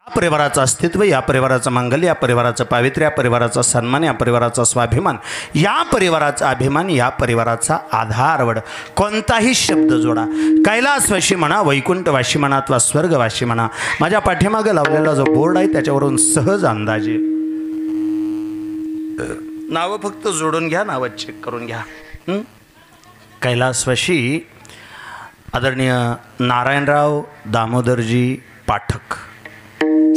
परिवाराचं अस्तित्व, या परिवाराचं मंगल, या परिवाराचं पावित्र्य, या परिवाराचा सन्मान, या परिवाराचा स्वाभिमान, या परिवाराचा अभिमान, या परिवाराचा आधारवड कोणताही शब्द जोडा. कैलासवाशी म्हणा, वैकुंठवाशी म्हणा अथवा स्वर्गवाशी म्हणा, माझ्या पाठीमागे लावलेला जो बोर्ड आहे त्याच्यावरून सहज अंदाजे नावं फक्त जोडून घ्या, नावं चेक करून घ्या. कैलासवाशी आदरणीय नारायणराव दामोदरजी पाठक.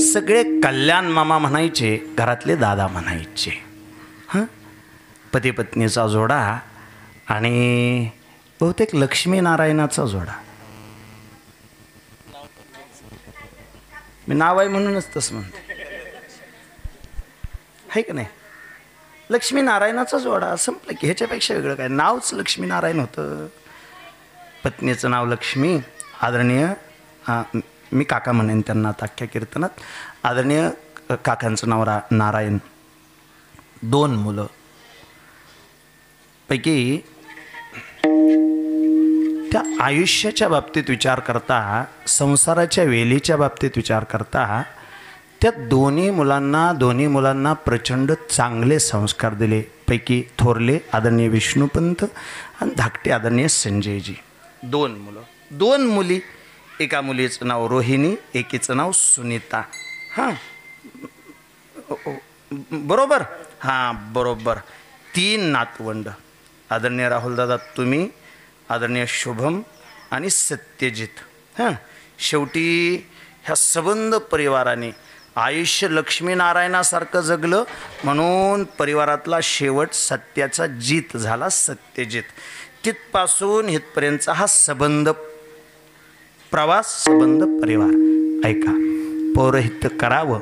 सगळे कल्याण मामा म्हणायचे, घरातले दादा म्हणायचे. पती पत्नीचा जोडा आणि बहुतेक लक्ष्मीनारायणाचा जोडा. मी नाव आहे म्हणूनच तसं म्हणतो, आहे का नाही? लक्ष्मीनारायणाचा जोडा संपलं की ह्याच्यापेक्षा वेगळं काय? नावच लक्ष्मीनारायण होतं, पत्नीचं नाव लक्ष्मी. आदरणीय मी काका म्हणेन त्यांना आता अख्ख्या कीर्तनात. आदरणीय काकांचं नाव नारायण. 2 मुलं पैकी त्या आयुष्याच्या बाबतीत विचार करता, संसाराच्या वेलीच्या बाबतीत विचार करता, त्या दोन्ही मुलांना प्रचंड चांगले संस्कार दिले. पैकी थोरले आदरणीय विष्णुपंत आणि धाकटे आदरणीय संजयजी. 2 मुलं, 2 मुली. एका मुलीचं नाव रोहिणी, एकीचं नाव सुनीता. हां बरोबर, हां बरोबर. 3 नातवंड. आदरणीय राहुलदादा तुम्ही, आदरणीय शुभम आणि सत्यजित. हां शेवटी ह्या सबंध परिवाराने आयुष्य लक्ष्मीनारायणासारखं जगलं म्हणून परिवारातला शेवट सत्याचा जीत झाला, सत्यजित. तिथपासून इथपर्यंतचा हा सबंध प्रवास, सबंध परिवार. ऐका, पौरहित करावं,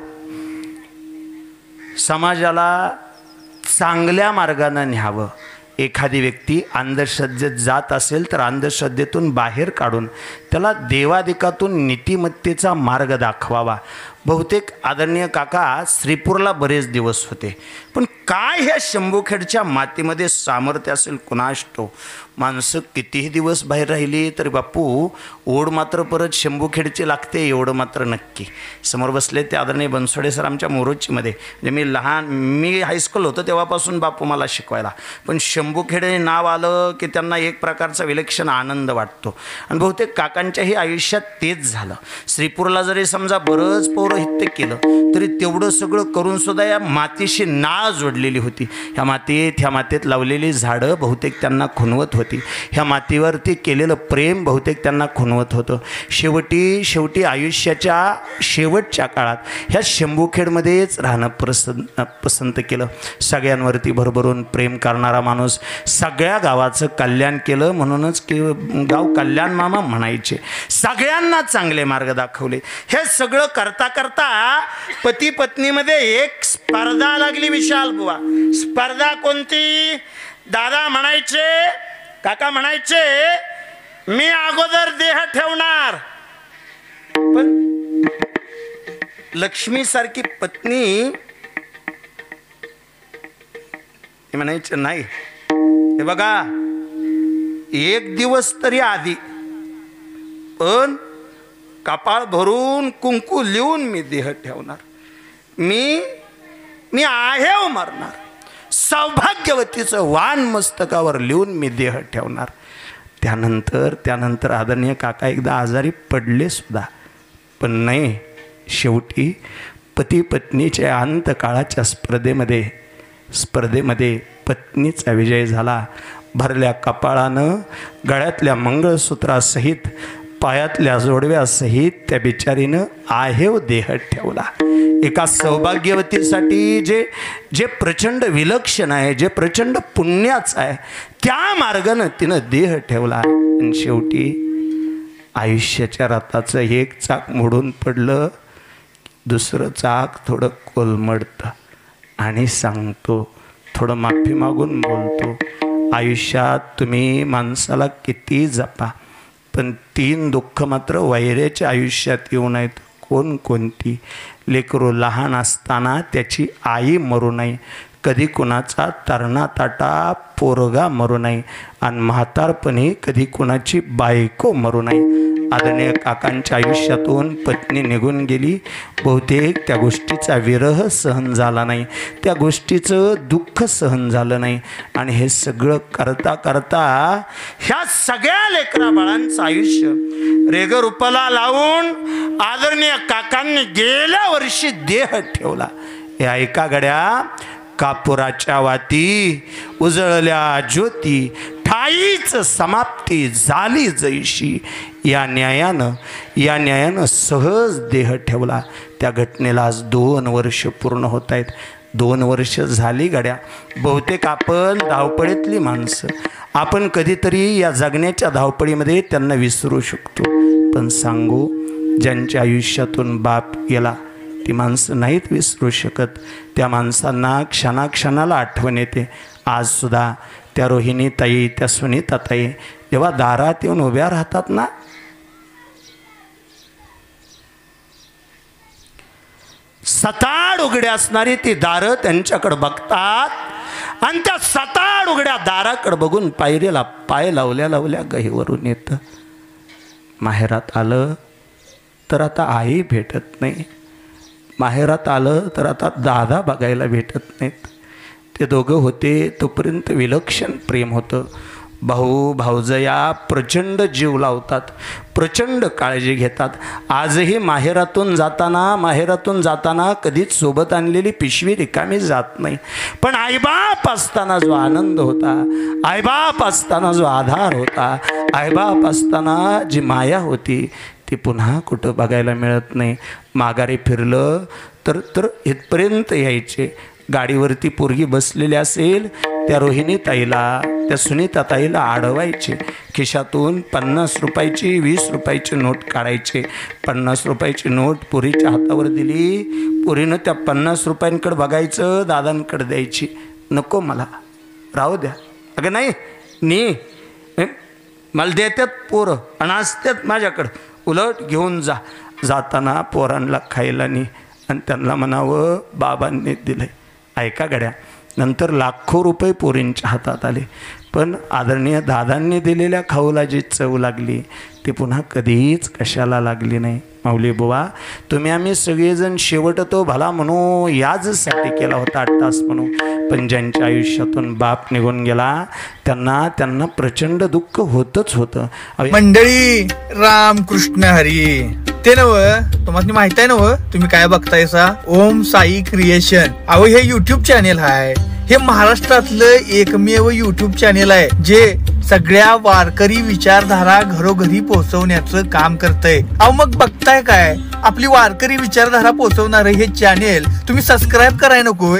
समाजाला चांगल्या मार्गानं न्यावं. एखादी व्यक्ती अंधश्रद्धेत जात असेल तर अंधश्रद्धेतून बाहेर काढून त्याला देवादिकातून नीतिमत्तेचा मार्ग दाखवावा. बहुतेक आदरणीय काका श्रीपूरला बरेच दिवस होते, पण काय ह्या शंभूखेडच्या मातीमध्ये सामर्थ्य असेल कुणास ठाऊक. माणसं कितीही दिवस बाहेर राहिली तरी बापू ओढ मात्र परत शंभूखेडची लागते, एवढं मात्र नक्की. समोर बसले ते आदरणीय बनसोडे सर आमच्या मोरोचीमध्ये. म्हणजे मी हायस्कूल होतो तेव्हापासून बापू मला शिकवायला. पण शंभूखेड हे नाव आलं की त्यांना एक प्रकारचा विलक्षण आनंद वाटतो. आणि बहुतेक काकांच्याही आयुष्यात तेच झालं. श्रीपूरला जरी समजा बरंच पौरोहित्य केलं तरी तेवढं सगळं करून सुद्धा या मातीशी नाळ जोडलेली होती. ह्या मातीत लावलेली झाडं बहुतेक त्यांना खुणवत होती. ह्या मातीवरती केलेलं प्रेम बहुतेक त्यांना खुणवत होतं. शेवटी आयुष्याच्या शेवटच्या काळात ह्या शंभूखेडमध्येच राहणं पसंत केलं. सगळ्यांवरती भरभरून प्रेम करणारा माणूस, सगळ्या गावाचं कल्याण केलं म्हणूनच गाव कल्याण मामा म्हणायचे. सगळ्यांना चांगले मार्ग दाखवले. हे सगळं करता करता पती पत्नीमध्ये एक स्पर्धा लागली. विशाल बुवा, स्पर्धा कोणती? दादा म्हणायचे, काका म्हणायचे मी अगोदर देह ठेवणार, पण लक्ष्मी सारखी पत्नी म्हणायचे नाही. हे बघा, 1 दिवस तरी आधी पण कपाळ भरून कुंकू लिहून मी देह ठेवणार. मी आहे मरणार. सौभाग्यवतीचं वाण मस्तकावर लिहून मी देह ठेवणार. त्यानंतर आदरणीय काका एकदा आजारी पडले सुद्धा, पण नाही, शेवटी पती पत्नीच्या अंतकाळाच्या स्पर्धेमध्ये पत्नीचा विजय झाला. भरल्या कपाळानं, गळ्यातल्या मंगळसूत्रासहित, पायातल्या जोडव्यासहित त्या बिचारीनं आहेव देह ठेवला. एका सौभाग्यवतीसाठी जे प्रचंड विलक्षण आहे, जे प्रचंड पुण्याचं आहे, त्या मार्गानं तिनं देह ठेवला. आणि शेवटी आयुष्याच्या रथाचं एक चाक मोडून पडलं, दुसरं चाक थोडं कोलमडतं. आणि सांगतो, थोडं माफी मागून बोलतो, आयुष्यात तुम्ही माणसाला किती जपा, पण 3 दुःख मात्र वैऱ्याच्या आयुष्यात येऊ नयेत. कोणती? लेकरू लहान असताना त्याची आई मरू नये, कधी कुणाचा तरणा ताटा पोरगा मरू नये, आणि म्हातारपणी कधी कुणाची बायको मरू नये. आदरणीय काकांच्या आयुष्यातून पत्नी निघून गेली. बहुतेक त्या गोष्टीचा विरह सहन झाला नाही, त्या गोष्टीचं दुःख सहन झालं नाही. आणि हे सगळं करता करता ह्या सगळ्या लेकरा बाळांचं आयुष्य रेगरूपाला लावून आदरणीय काकांनी गेल्या वर्षी देह ठेवला. हे ऐका गड्या, कापुराच्या वाती उजळल्या ज्योती, ठाईच समाप्ती झाली जैशी. या न्यायानं सहज देह ठेवला. त्या घटनेला आज 2 वर्ष पूर्ण होत आहेत. 2 वर्ष झाली गड्या. बहुतेक आपण धावपळीतली माणसं, आपण कधीतरी या जगण्याच्या धावपळीमध्ये त्यांना विसरू शकतो. पण सांगू, ज्यांच्या आयुष्यातून बाप गेला ती माणसं नाहीत विसरू शकत. त्या माणसांना क्षणाक्षणाला आठवण येते. आजसुद्धा त्या रोहिणी ताई, त्या सुनीता ताई जेव्हा दारात येऊन उभ्या राहतात ना, सताड उघड्या असणारी ती दारं त्यांच्याकडे बघतात आणि त्या सताड उघड्या दाराकडे बघून पायरीला पाय लावल्या लावल्या गहीवरून येतं. माहेरात आलं तर आता आई भेटत नाही, माहेरात आलं तर आता दादा बघायला भेटत नाहीत. ते दोघं होते तोपर्यंत विलक्षण प्रेम होतं. भाऊ भाऊजया प्रचंड जीव लावतात, प्रचंड काळजी घेतात. आजही माहेरातून जाताना कधीच सोबत आणलेली पिशवी रिकामी जात नाही. पण आईबाप असताना जो आनंद होता, आईबाप असताना जो आधार होता, आईबाप असताना जी माया होती, ती पुन्हा कुठं बघायला मिळत नाही. माघारी फिरलं तर इथपर्यंत यायचे. गाडीवरती पोरगी बसलेली असेल, त्या रोहिणी ताईला, त्या सुनीता ताईला अडवायचे. खिशातून 50 रुपयाची 20 रुपयाची नोट काढायचे. 50 रुपयाची नोट पोरीच्या हातावर दिली, पोरीनं त्या 50 रुपयांकडे बघायचं, दादांकडे द्यायची. नको मला, राहू द्या. अगं नाही मला देतात पोरं आणि असतात माझ्याकडं, उलट घेऊन जाताना पोरांना खायला नाही आणि त्यांना म्हणावं बाबांनी दिलं. ऐका गड्या, नंतर लाखो रुपये पोरींच्या हातात आले, पण आदरणीय दादांनी दिलेल्या खाऊला जी चव लागली ती पुन्हा कधीच कशाला लागली नाही. माऊली बुवा, तुम्ही आम्ही सगळेजण शेवट तो भला म्हणू याचसाठी केला होता 8 तास म्हणू, पण ज्यांच्या आयुष्यातून बाप निघून गेला त्यांना प्रचंड दुःख होतच होतं. मंडळी रामकृष्ण हरी. ते नव तुम्हाला माहित आहे नव, तुम्ही काय बघतायसा? ओम साई क्रिएशन. अहो हे युट्यूब चॅनेल आहे, हे महाराष्ट्रातलं एकमेव युट्यूब चॅनेल आहे जे सगळ्या वारकरी विचारधारा घरोघरी पोहोचवण्याचं काम करतंय. अहो मग बघताय काय, आपली वारकरी विचारधारा पोहोचवणारं हे चॅनेल तुम्ही सबस्क्राईब कराय नको?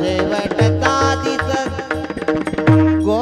शेवटचा दिस गो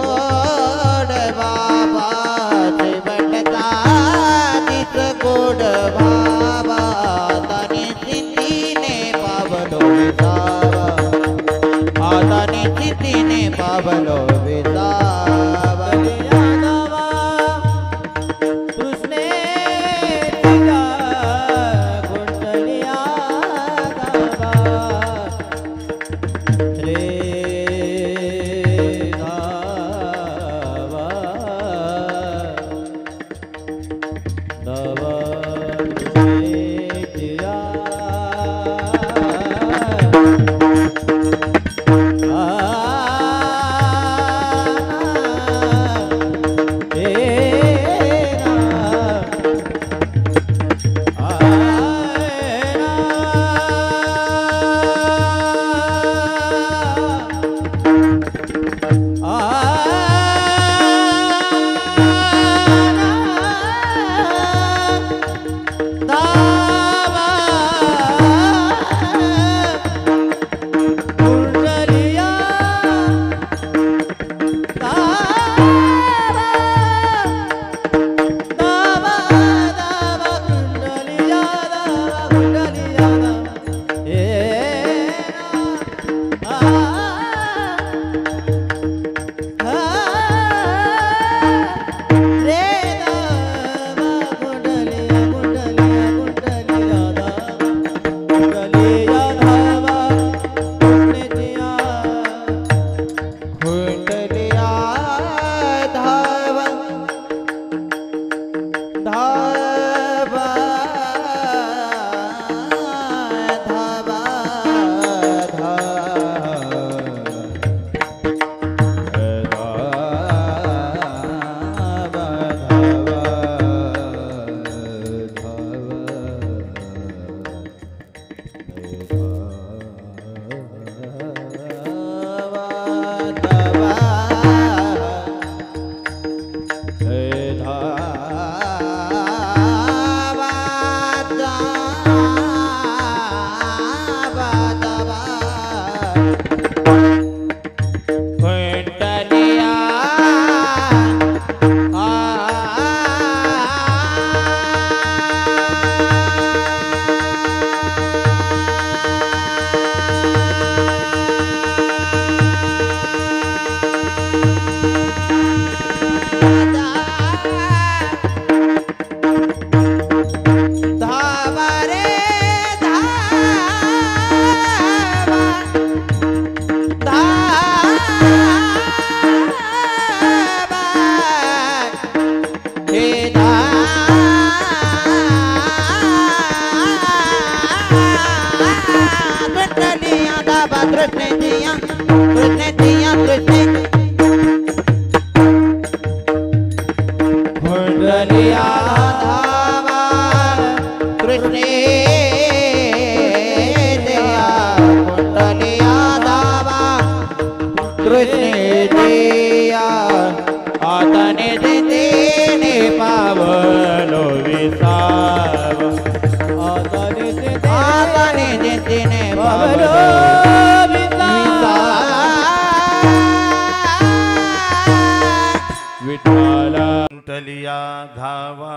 विठ्ठला कुंटलिया धावा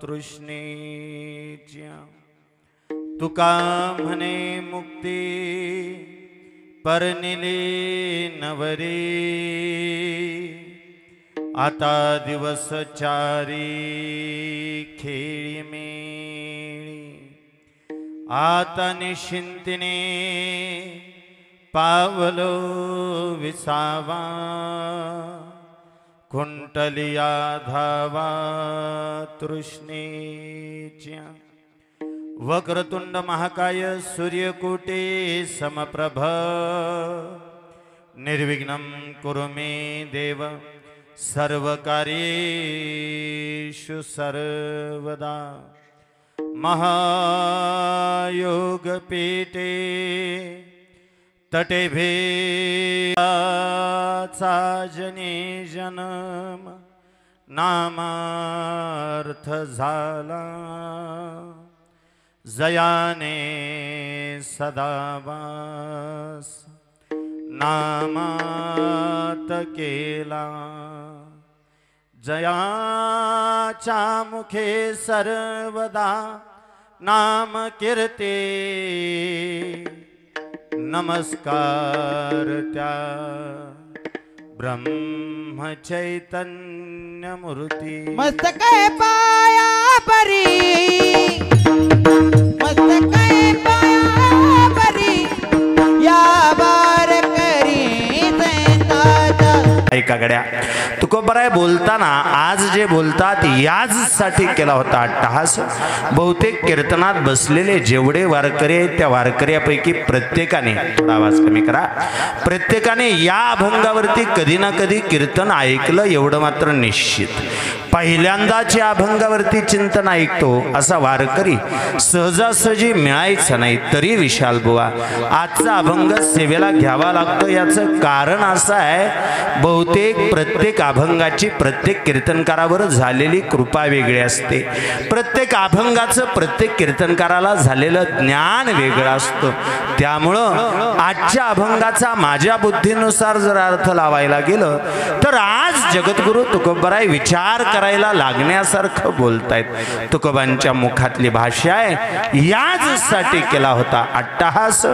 तृष्णेच्या तुका म्हणे मुक्ती परनिले नवरे आता दिवस चारी खेळी मेळी आता निश्चिंतीने पावलो विसावा कुंटलिया धावा तृष्णेच्या वक्रतुंड महाकाय सूर्यकोटे समप्रभ निर्विघ्नं कुरु मे देव सर्वकार्येषु सर्वदा महायोगपीठे तटे भेचा जने जन्म नामार्थ झाला जयाने सदावास नामात केला जयाच्या मुखे सर्वदा नाम कीर्ती नमस्कार त्या ब्रह्म चैतन्य मूर्ती मस्तके पाया परी मस्तके पाया परी या बार करी सैताचा ऐका गड्या तुकोबराय बोलताना आज जे बोलतात याचसाठी केला होता अट्टहास. बहुतेक कीर्तनात बसलेले जेवढे वारकरी आहेत त्या वारकऱ्यापैकी प्रत्येकाने, थोडा आवाज कमी करा, प्रत्येकाने या अभंगावरती कधी ना कधी कीर्तन ऐकलं एवढं मात्र निश्चित. पहिल्यांदाच या अभंगावरती चिंतन ऐकतो असा वारकरी सहजासहजी मिळायचा नाही. तरी विशाल बुवा आजचा अभंग सेवेला घ्यावा लागतो. याचं कारण असं आहे, बहुतेक प्रत्येक अभंगाची प्रत्येक कीर्तनकारावर झालेली कृपा वेगळी असते. प्रत्येक अभंगाचं प्रत्येक कीर्तनकाराला झालेलं ज्ञान वेगळं असतं. त्यामुळं आजच्या अभंगाचा माझ्या बुद्धीनुसार जर अर्थ लावायला गेलं तर आज जगद्गुरु तुकोबराय विचार करायला लागण्यासारखं बोलतायत. तुकोबांच्या मुखातली भाषा आहे, याचसाठी केला होता अट्टहास,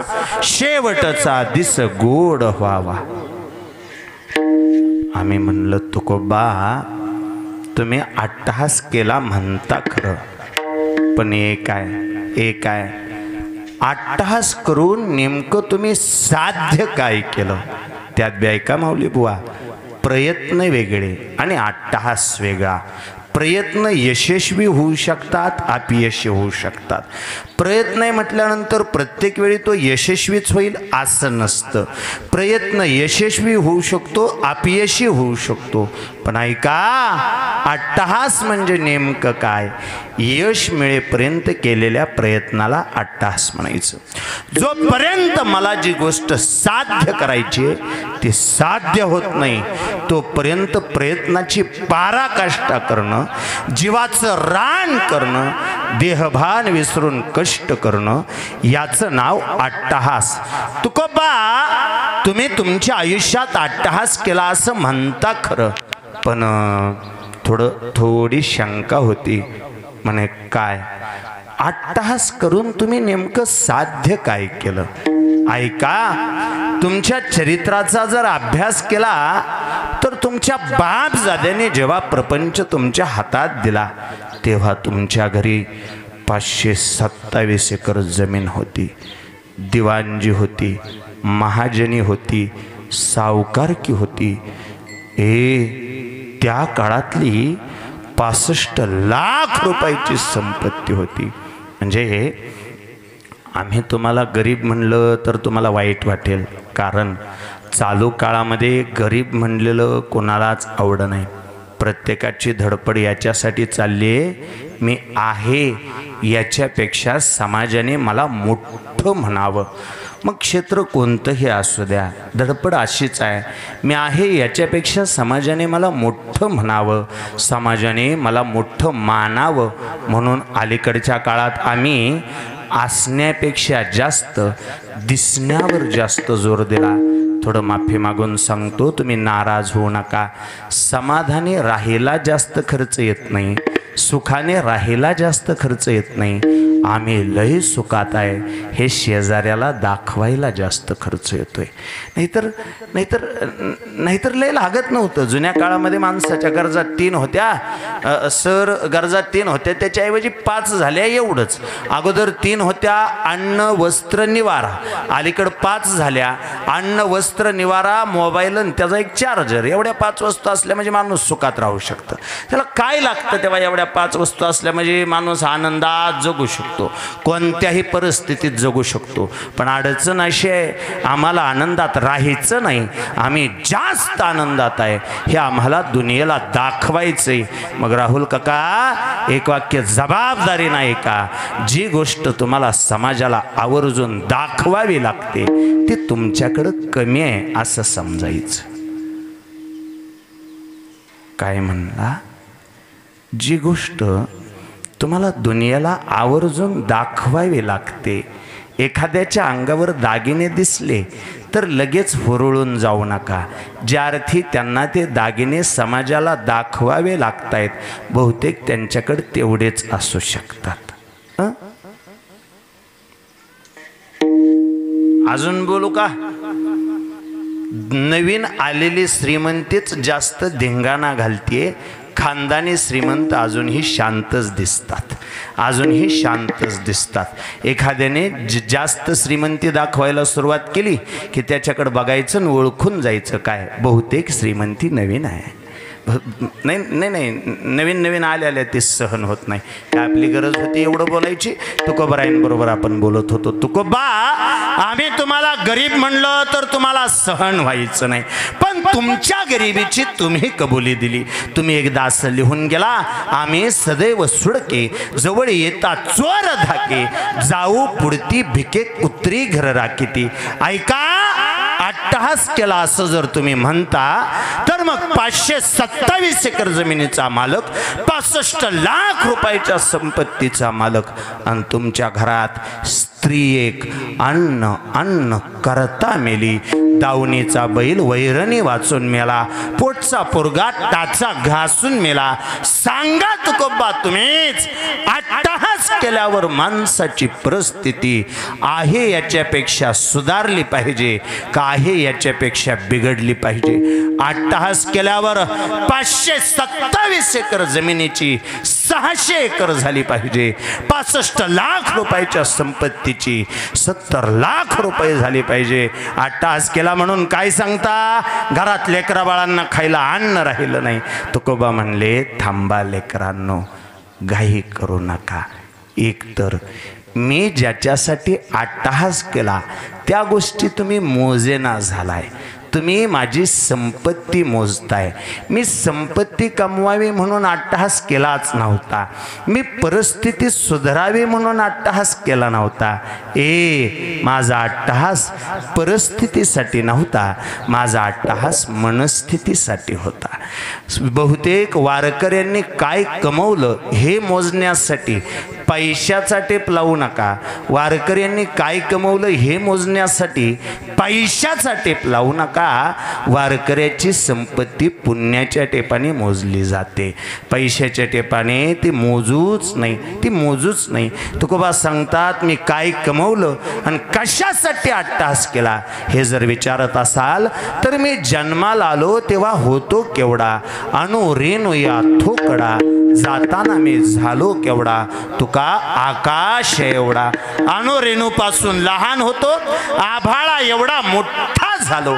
शेवटचा दिस गोड व्हावा. आम्ही म्हणलं तुकोबा तुम्ही अट्टहास केला म्हणता खरं, पण एक आहे अट्टहास करून नेमकं तुम्ही साध्य काय केलं त्यात बी ऐका माऊली बुवा. प्रयत्न वेगळे आणि अट्टहास वेगळा. प्रयत्न यशस्वी होऊ शकतात, अपयशी होऊ शकतात. प्रयत्न आहे म्हटल्यानंतर प्रत्येक वेळी तो यशस्वीच होईल असं नसतं. प्रयत्न यशस्वी होऊ शकतो, अपयशी होऊ शकतो. पण ऐका अट्टहास म्हणजे नेमकं काय? यश मिळेपर्यंत केलेल्या प्रयत्नाला अट्टहास म्हणायचं. जोपर्यंत मला जी गोष्ट साध्य करायची आहे ती साध्य होत नाही तोपर्यंत प्रयत्नाची पराकाष्ठा करणं, जीवाचं रान करणं, देहभान विसरून कष्ट करणं, याचं नाव अट्टहास. तुकोबा तुम्ही तुमच्या आयुष्यात अट्टहास केला असं म्हणता खरं, पण थोडी शंका होती. म्हणे काय? अट्टहास करून तुम्ही नेमकं साध्य काय केलं? ऐका, तुमच्या चरित्राचा जर अभ्यास केला तर तुमच्या बापजाद्याने जेव्हा प्रपंच तुमच्या हातात दिला तेव्हा तुमच्या घरी 527 एकर जमीन होती, दिवाणजी होती, महाजनी होती, सावकारकी होती. त्या काळातली 65 लाख रुपयाची संपत्ती होती. म्हणजे आम्ही तुम्हाला गरीब म्हणलं तर तुम्हाला वाईट वाटेल, कारण चालू काळामध्ये गरीब म्हणलेलं कोणालाच आवड नाही. प्रत्येकाची धडपड याच्यासाठी चालली आहे, मी आहे याच्यापेक्षा समाजाने मला मोठं म्हणावं. मग क्षेत्र कोणतंही असू द्या, धडपड अशीच आहे, मी आहे याच्यापेक्षा समाजाने मला मोठं म्हणावं, समाजाने मला मोठं मानावं. म्हणून अलीकडच्या काळात आम्ही असण्यापेक्षा जास्त दिसण्यावर जास्त जोर दिला. थोडं माफी मागून सांगतो, तुम्ही नाराज होऊ नका. समाधानी राहायला जास्त खर्च येत नाही, सुखाने राहायला जास्त खर्च येत नाही. आम्ही लय सुखात आहे हे शेजाऱ्याला दाखवायला जास्त खर्च येतोय. नाहीतर लय लागत नव्हतं. जुन्या काळामध्ये माणसाच्या गरजा 3 होत्या, गरजा 3 होत्या, त्याच्याऐवजी 5 झाल्या एवढंच. अगोदर 3 होत्या, अन्न वस्त्र निवारा. अलीकडं 5 झाल्या, अन्न वस्त्र निवारा, मोबाईल आणि त्याचा एक चार्जर. एवढ्या 5 वस्तू असल्या म्हणजे माणूस सुखात राहू शकतं. त्याला काय लागतं तेव्हा एवढ्या 5 वस्तू असल्या म्हणजे माणूस आनंदात जगू शकतो, कोणत्याही परिस्थितीत जगू शकतो. पण अडचण अशी आहे, आम्हाला आनंदात राहायचं नाही, आम्ही जास्त आनंदात आहे हे आम्हाला दुनियेला दाखवायचंय. मग राहुल काका, एक वाक्य जबाबदारी नाही का? जी गोष्ट तुम्हाला समाजाला आवर्जून दाखवावी लागते ती तुमच्याकडं कमी आहे असं समजायचं. काय म्हणला? जी गोष्ट तुम्हाला दुनियेला आवर्जून दाखवावी लागते. एखाद्याच्या अंगावर दागिने दिसले तर लगेच हुरळून जाऊ नका. ज्या अर्थी त्यांना ते दागिने समाजाला दाखवावे लागतायत, बहुतेक त्यांच्याकडे तेवढेच असू शकतात. अजून बोलू का? नवीन आलेली श्रीमंतीच जास्त धिंगाणा घालतीये. खानदानी श्रीमंत अजूनही शांतच दिसतात, अजूनही शांतच दिसतात. एखाद्याने जास्त श्रीमंती दाखवायला सुरुवात केली की त्याच्याकडे बघायचं आणि ओळखून जायचं काय बहुतेक श्रीमंती नवीन आहे. नवीन आल्या ते सहन होत नाही. काय आपली गरज होती एवढं बोलायची? तुकोबारायांबरोबर आपण बोलत होतो. तुकोबा, आम्ही तुम्हाला गरीब म्हणलं तर तुम्हाला सहन व्हायचं नाही, पण तुमच्या गरिबीची तुम्ही कबुली दिली. तुम्ही एकदा असं लिहून गेला, आम्ही सदैव सुडके, जवळ येता चोर धाके, जाऊ पुढती भिके कुत्री घर राखीती. ऐका, अट्टहास केला असं जर तुम्ही म्हणता तर मग 527 एकर जमिनीचा मालक, 65 लाख रुपयाच्या संपत्तीचा मालक, आणि तुमच्या घरात स्त्री एक, अन्न करता मेली, दावणीचा बैल वैरणी वाचून मेला, पोटचा पोरगा टाचा घासून मेला. सांगा तुकोबा, तुम्हीच अट्टहास केल्यावर माणसाची परिस्थिती आहे याच्यापेक्षा सुधारली पाहिजे का आहे याच्यापेक्षा बिघडली पाहिजे? अट्टहास केल्यावर 527 एकर जमिनीची 600 एकर झाली पाहिजे. 65 लाख रुपयाच्या संपत्तीची 70 लाख रुपये झाली पाहिजे. अट्टहास केला म्हणून काय सांगता? घरात लेकरा बाळांना खायला अन्न राहिलं नाही. तुकोबा म्हणले, थांबा लेकरांनो, घाई करू नका. एकतर मी ज्याच्यासाठी अट्टहास केला त्या गोष्टी तुम्ही मोजेना झालाय. तुम्ही माझी संपत्ती मोजताय. मी संपत्ती कमवावी म्हणून अट्टहास केलाच नव्हता. मी परिस्थिती सुधारावी म्हणून अट्टहास केला नव्हता. माझा अट्टहास परिस्थितीसाठी नव्हता, माझा अट्टहास मनस्थितीसाठी होता. बहुतेक वारकऱ्यांनी काय कमवलं हे मोजण्यासाठी पैशाचा टेप लावू नका. वारकऱ्यांनी काय कमवलं हे मोजण्यासाठी पैशाचा टेप लावू नका. वारकऱ्याची संपत्ती पुण्याच्या टेपाने मोजली जाते, पैशाच्या टेपाने ती मोजूच नाही. तुकोबा सांगतात, मी काय कमवलं आणि कशासाठी अट्टहास केला हे जर विचारत असाल तर मी जन्माला आलो तेव्हा होतो केवढा, अनु रेणू या थोकडा, जाताना मी झालो केवढा, तुका आकाश एवढा. अनु रेणू पासून लहान होतो, आभाळा एवढा मोठा झालो.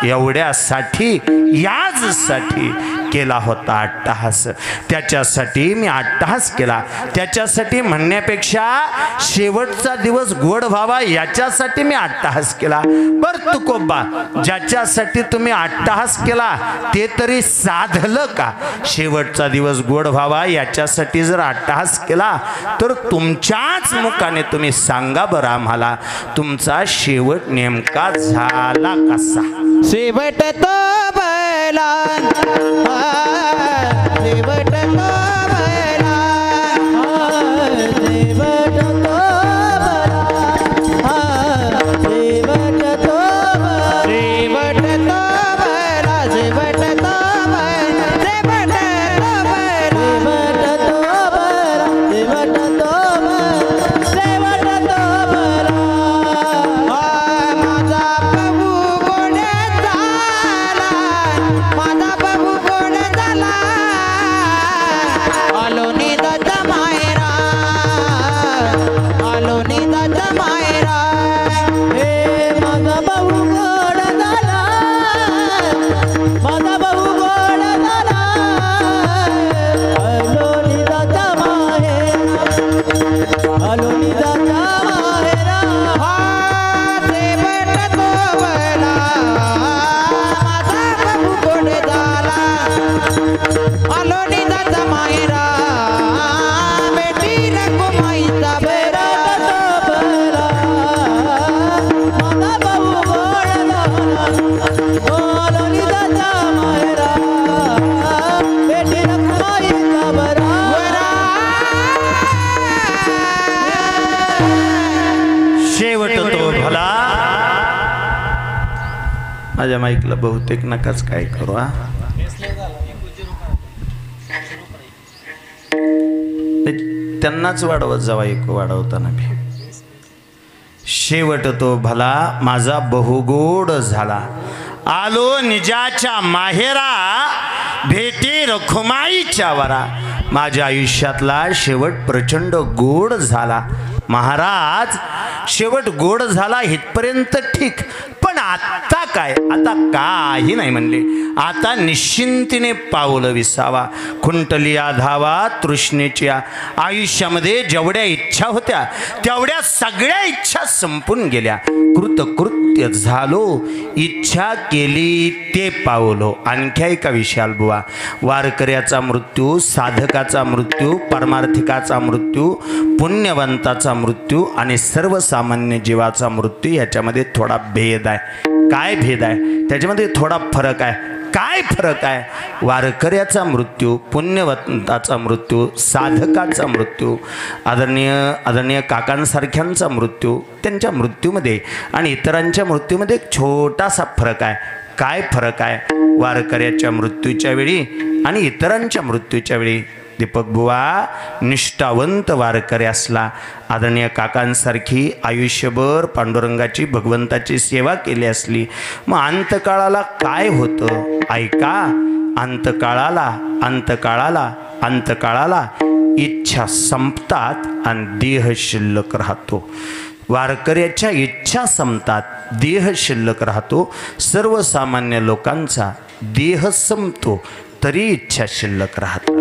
एवढ्यासाठी, याचसाठी केला होता अट्टहास. त्याच्यासाठी मी अट्टहास केला. त्याच्यासाठी म्हणण्यापेक्षा शेवटचा दिवस गोड व्हावा याच्यासाठी मी अट्टहास केला. बर तुकोबा, ज्याच्यासाठी तुम्ही अट्टहास केला ते तरी साधलं का? शेवटचा दिवस गोड व्हावा याच्यासाठी जर अट्टहास केला तर तुमच्याच मुखाने तुम्ही सांगा बरं आम्हाला, तुमचा शेवट नेमका झाला कसा? शेवट तो बैला, शेवट तो बैला, शेवट तो बैला, शेवट तो बैला, शेवट ऐकलं बहुतेक नकाच काय करू हा. त्यांनाच वाढवत जावा एक वाढवताना भी. शेवट तो भला माझा बहुगोड झाला, आलो निजाच्या माहेरा भेटे रखुमाईच्या वरा. माझ्या आयुष्यातला शेवट प्रचंड गोड झाला. महाराज शेवट गोड झाला इथपर्यंत ठीक, पण आता काय? आता काही नाही म्हणले. आता निश्चिंतीने पावलं विसावा, खुंटलिया धावा तृष्णेच्या. आयुष्यामध्ये जेवढ्या इच्छा होत्या तेवढ्या सगळ्या इच्छा संपून गेल्या. कृतकृत्य झालो, इच्छा केली ते पावलो. आणखी एका विशाल बुवा, वारकऱ्याचा मृत्यू, साधकाचा मृत्यू, परमार्थिकाचा मृत्यू, पुण्यवंताचा मृत्यू आणि सर्वसामान्य जीवाचा मृत्यू याच्यामध्ये थोडा भेद आहे. काय भेद आहे त्याच्यामध्ये? थोडा फरक आहे. काय फरक आहे? वारकऱ्याचा मृत्यू, पुण्यवंताचा मृत्यू, साधकाचा मृत्यू, आदरणीय काकांसारख्यांचा मृत्यू, त्यांच्या मृत्यूमध्ये आणि इतरांच्या मृत्यूमध्ये एक छोटासा फरक आहे. काय फरक आहे? वारकऱ्याच्या मृत्यूच्या वेळी आणि इतरांच्या मृत्यूच्या वेळी दीपक बुवा निष्ठावंत वारकरी असला, आदरणीय काकांसारखी आयुष्यभर पांडुरंगाची भगवंताची सेवा केली असली, मग अंतकाळाला काय होतं ऐका. अंतकाळाला इच्छा संपतात आणि देह शिल्लक राहतो. वारकऱ्याच्या इच्छा संपतात, देह शिल्लक राहतो. सर्वसामान्य लोकांचा देह संपतो तरी इच्छा शिल्लक राहतात.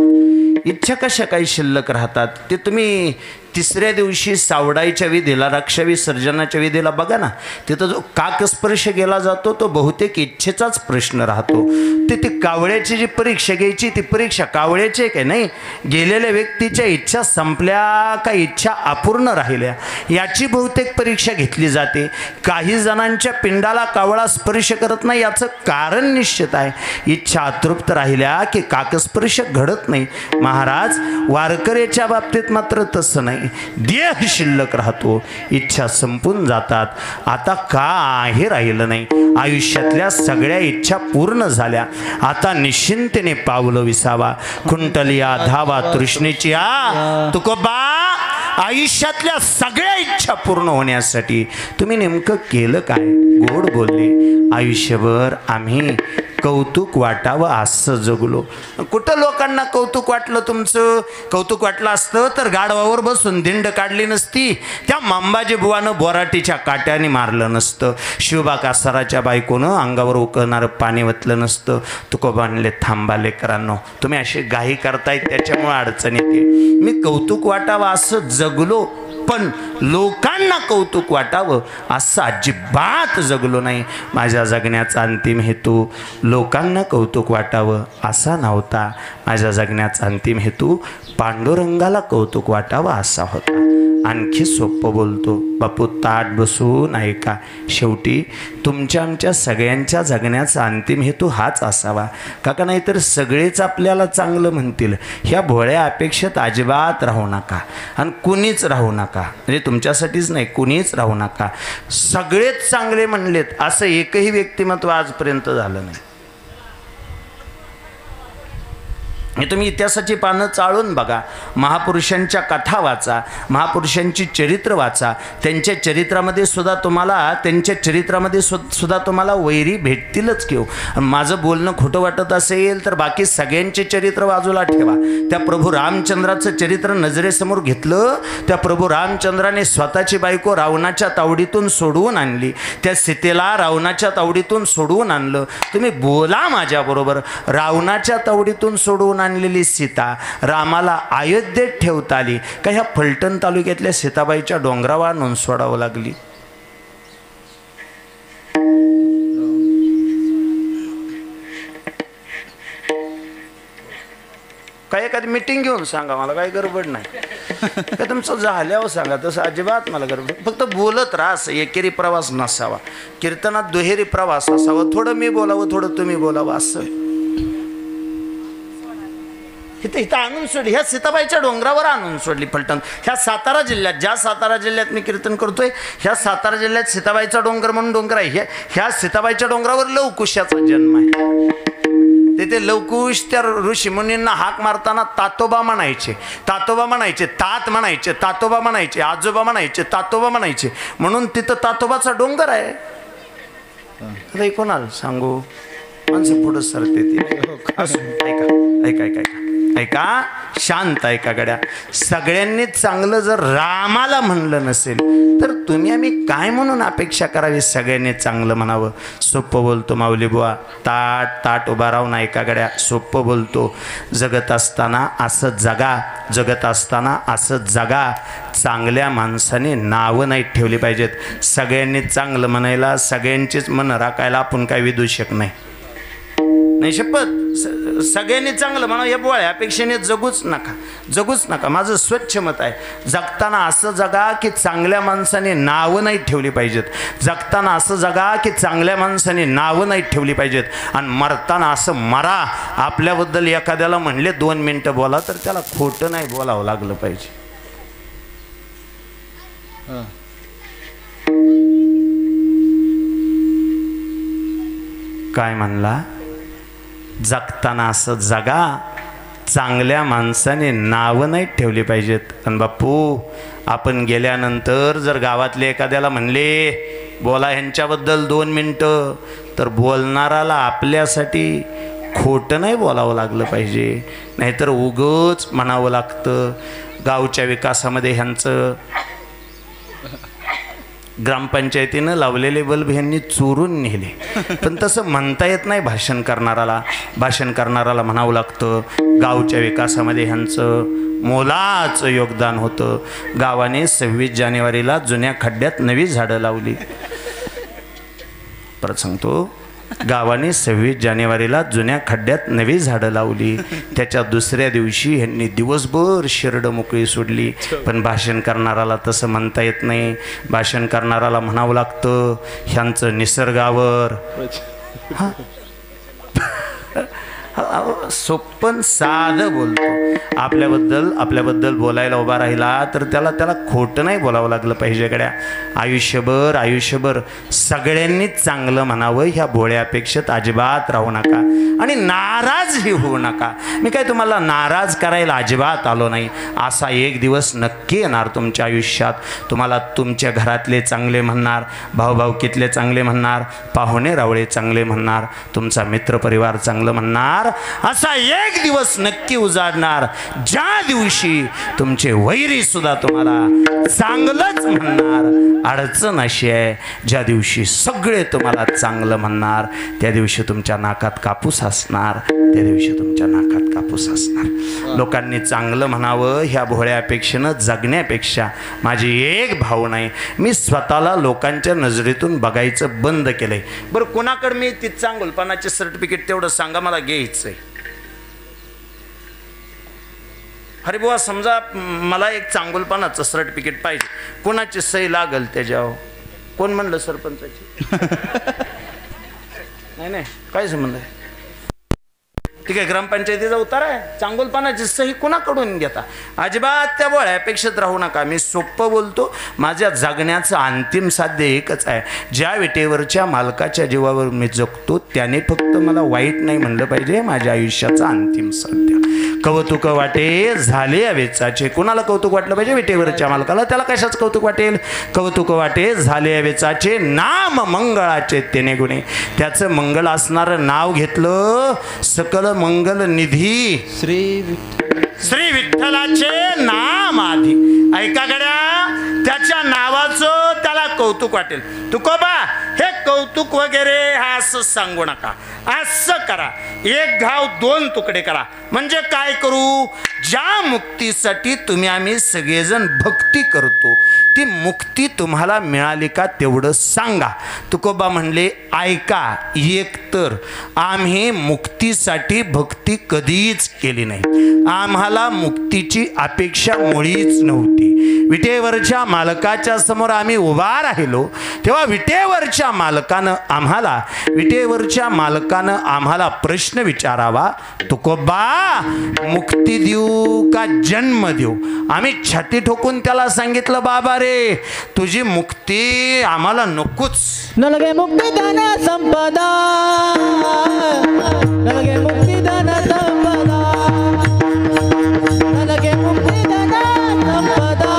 इच्छा कशा काही शिल्लक राहतात ते तुम्ही तिसऱ्या दिवशी सावडाईच्या विधीला, रक्षाविसर्जनाच्या विधीला बघा ना, तिथं जो काकस्पर्श केला जातो तो बहुतेक इच्छेचाच प्रश्न राहतो. ती कावळ्याची जी परीक्षा घ्यायची ती परीक्षा कावळ्याची आहे काय? नाही, गेलेल्या व्यक्तीच्या इच्छा संपल्या का इच्छा अपूर्ण राहिल्या याची बहुतेक परीक्षा घेतली जाते. काही जणांच्या पिंडाला कावळा स्पर्श करत नाही याचं कारण निश्चित आहे. इच्छा अतृप्त राहिल्या की काकस्पर्श घडत नाही. महाराज वारकऱ्याच्या बाबतीत मात्र तसं नाही. देह शिल्लक राहतो, इच्छा संपून जातात. आता काही राहिलं नाही. आयुष्यातल्या सगळ्या इच्छा पूर्ण झाल्या. आता निश्चिंतेने पावलं विसावा, खुंटलिया धावा तृष्णेची. तुकोबा आयुष्यातल्या सगळ्या इच्छा पूर्ण होण्यासाठी तुम्ही नेमकं केलं काय? गोड बोलले. आयुष्यभर आम्ही कौतुक वाटावं असं जगलो. कुठं लोकांना कौतुक वाटलं? तुमचं कौतुक वाटलं असतं तर गाढवावर बसून दिंड काढली नसती, त्या मांबाजी बुवानं बोराटीच्या काट्याने मारलं नसतं, शिवबा कासाराच्या बायकोनं अंगावर उकळणारं पाणी वतलं नसतं. तुकोबा म्हणले थांबा लेकरांनो, तुम्ही अशी घाई करताय त्याच्यामुळे अडचण येते. मी कौतुक वाटावं असं जगलो, पण लोकांना कौतुक वाटावं असं अजिबात जगलो नाही. माझ्या जगण्याचा अंतिम हेतू लोकांना कौतुक वाटावं असा नव्हता. माझ्या जगण्याचा अंतिम हेतू पांडुरंगाला कौतुक वाटावं असा होता. आणखी सोपं बोलतो बापू, ताट बसून ऐका. शेवटी तुमच्या आमच्या सगळ्यांच्या जगण्याचा अंतिम हेतू हाच असावा काका, नाहीतर सगळेच आपल्याला चांगलं म्हणतील ह्या भोळ्या अपेक्षेत अजिबात राहू नका. आणि कुणीच राहू नका, म्हणजे तुमच्यासाठीच नाही, कुणीच राहू नका. सगळेच चांगले म्हणलेत असं एकही व्यक्तिमत्व आजपर्यंत झालं नाही. हे तुम्ही इतिहासाची पानं चाळून बघा, महापुरुषांच्या कथा वाचा, महापुरुषांची चरित्र वाचा. त्यांच्या चरित्रामध्ये सुद्धा तुम्हाला वैरी भेटतीलच घेऊ. माझं बोलणं खोटं वाटत असेल तर बाकी सगळ्यांचे चरित्र बाजूला ठेवा. त्या प्रभू रामचंद्राचं चरित्र नजरेसमोर घेतलं. त्या प्रभू रामचंद्राने स्वतःची बायको रावणाच्या तावडीतून सोडवून आणली, त्या सीतेला रावणाच्या तावडीतून सोडवून आणलं. तुम्ही बोला माझ्याबरोबर, रावणाच्या तावडीतून सोडवून आणलेली सीता रामाला अयोध्येत ठेवता आली का ह्या फलटण तालुक्यातल्या सीताबाईच्या डोंगरावर आणून सोडावं लागली? काय एखादी मीटिंग घेऊन सांगा, मला काही गडबड नाही. काय तुमचं झाल्यावर सांगा, तसं अजिबात मला गडबड. फक्त बोलत राहा, एकेरी प्रवास नसावा. कीर्तनात दुहेरी प्रवास असावा, थोडं मी बोलावं थोडं तुम्ही बोलावं असं. इथं इथं आणून सोडली, ह्या सीताबाईच्या डोंगरावर आणून सोडली फलटण. ह्या सातारा जिल्ह्यात, ज्या सातारा जिल्ह्यात मी कीर्तन करतोय, ह्या सातारा जिल्ह्यात सीताबाईचा डोंगर म्हणून डोंगर आहे. ह्या सीताबाईच्या डोंगरावर लवकुशाचा जन्म आहे. तिथे लवकुश त्या ऋषीमुनींना हाक मारताना तातोबा म्हणायचे, तातोबा म्हणायचे, तात म्हणायचे, तातोबा म्हणायचे, आजोबा म्हणायचे, तातोबा म्हणायचे, म्हणून तिथं तातोबाचा डोंगर आहे. आता कोणाला सांगू, माणसं पुढं सरते ती. ऐका ऐका ऐका ऐका, शांत ऐका गड्या. सगळ्यांनी चांगलं जर रामाला म्हणलं नसेल तर तुम्ही आम्ही काय म्हणून अपेक्षा करावी सगळ्यांनी चांगलं म्हणावं. सोप्पं बोलतो माऊली बुवा, ताट ताट उभा राहून ऐका गड्या, सोप्पं बोलतो. जगत असताना असं जगा, जगत असताना असं जगा. चांगल्या माणसाने नावं नाही ठेवली पाहिजेत. सगळ्यांनी चांगलं म्हणायला, सगळ्यांचीच मन राखायला आपण काय विदूषक नाही. नाही शपथ, सगळ्यांनी चांगलं म्हणा, या बोळ्या अपेक्षेने जगूच नका, जगूच नका. माझं स्वच्छ मत आहे. जगताना असं जगा की चांगल्या माणसाने नावं नाही ठेवली पाहिजेत. जगताना असं जगा की चांगल्या माणसाने नावं नाही ठेवली पाहिजेत. आणि मरताना असं मरा, आपल्याबद्दल एखाद्याला म्हणले 2 मिनटं बोला तर त्याला खोटं नाही बोलावं लागलं पाहिजे. काय म्हणला? जगताना असं जगा, चांगल्या माणसाने नावं नाही ठेवली पाहिजेत. आणि बापू, आपण गेल्यानंतर जर गावातले एखाद्याला म्हणले बोला ह्यांच्याबद्दल 2 मिनटं, तर बोलणाराला आपल्यासाठी खोटं नाही बोलावं लागलं पाहिजे. नाहीतर उगच म्हणावं लागतं गावच्या विकासामध्ये ह्यांचं ग्रामपंचायतीनं लावलेले बल्ब ह्यांनी चोरून नेले. पण तसं म्हणता येत नाही भाषण करणाराला. भाषण करणाराला म्हणावं लागतं गावच्या विकासामध्ये ह्यांचं मोलाचं योगदान होतं. गावाने 26 जानेवारीला जुन्या खड्ड्यात नवी झाडं लावली. परत सांगतो, गावाने 26 जानेवारीला जुन्या खड्ड्यात नवी झाडं लावली. त्याच्या दुसऱ्या दिवशी ह्यांनी दिवसभर शिरडं मोकळी सोडली. पण भाषण करणाराला तसं म्हणता येत नाही. भाषण करणाराला म्हणावं लागतं ह्यांचं निसर्गावर. सोपन साधं बोलतो. आपल्याबद्दल बोलायला उभा राहिला तर त्याला खोटं नाही बोलावं लागलं पाहिजे गड्या. आयुष्यभर सगळ्यांनीच चांगलं म्हणावं ह्या भोळ्या अपेक्षेत अजिबात राहू नका. आणि नाराजही होऊ नका. मी काय तुम्हाला नाराज करायला अजिबात आलो नाही. असा एक दिवस नक्की येणार तुमच्या आयुष्यात. तुम्हाला तुमच्या घरातले चांगले म्हणणार, भाऊभाऊकीतले चांगले म्हणणार, पाहुणे रावळे चांगले म्हणणार, तुमचा मित्रपरिवार चांगलं म्हणणार. असा एक दिवस नक्की उजाडणार ज्या दिवशी तुमचे वैरी सुद्धा तुम्हाला चांगलंच म्हणणार. अडचण अशी आहे, ज्या दिवशी सगळे तुम्हाला चांगलं म्हणणार त्या दिवशी तुमच्या नाकात कापूस असणार. त्या दिवशी तुमच्या नाकात कापूस असणार. लोकांनी चांगलं म्हणावं ह्या भोळ्या अपेक्षेनं जगण्यापेक्षा माझी एक भाव नाही. मी स्वतःला लोकांच्या नजरेतून बघायचं बंद केलंय. बरं, कोणाकडे मी ती चांगुलपणाचे सर्टिफिकेट तेवढं सांगा, मला घ्यायचंय. अरे बुवा, समजा मला एक चांगुलपणाचं सर्टिफिकेट पाहिजे, कोणाची सही लागल त्याच्यावर? कोण म्हणलं? सरपंचाची? नाही, काय संबंध आहे? ठीक आहे, ग्रामपंचायतीचा उतार आहे, चांगुलपणाची सही कोणाकडून घेता? अजिबात त्या बोळ्या अपेक्षेत राहू नका. मी सोप्पं बोलतो. माझ्या जगण्याचं अंतिम साध्य एकच आहे. ज्या विटेवरच्या मालकाच्या जीवावर मी जगतो त्याने फक्त मला वाईट नाही म्हणलं पाहिजे. माझ्या आयुष्याचं अंतिम साध्य. कौतुक वाटे झाले अवेचाचे. कोणाला कौतुक वाटलं पाहिजे? विटेवरच्या मालकाला. त्याला कशाच कौतुक वाटेल? कौतुक वाटे झाले अवेचाचे, नाम मंगळाचे तेने गुणे. त्याचं मंगळ असणारं नाव घेतलं, सकल मंगल निधी श्री विठ्ठलाचे नाम आधी. ऐका गड्या, त्याच्या नावाचं त्याला कौतुक वाटेल. तुकोबा, हे कौतुक वगैरे हा असं सांगू नका. असं करा, एक घाव 2 तुकडे करा. म्हणजे काय करू? ज्या मुक्तीसाठी तुम्ही आम्ही सगळेजण भक्ती करतो ती मुक्ती तुम्हाला मिळाली का तेवढं सांगा. तुकोबा म्हणले, ऐका, एकतर आम्ही मुक्तीसाठी भक्ती कधीच केली नाही. आम्हाला मुक्तीची अपेक्षा मुळीच नव्हती. विटेवरच्या मालकाच्या समोर आम्ही उभा राहिलो तेव्हा विटेवरच्या मालकानं आम्हाला प्रश्न विचारावा, तुकोबा मुक्ती देऊ का जन्म देऊ? आम्ही छाती ठोकून त्याला सांगितलं, बाबा रे तुझी मुक्ती आम्हाला नकोच. नलगे मुक्तिदान संपदा, नलगे मुक्तिदान संपदा, नलगे मुक्तिदान संपदा,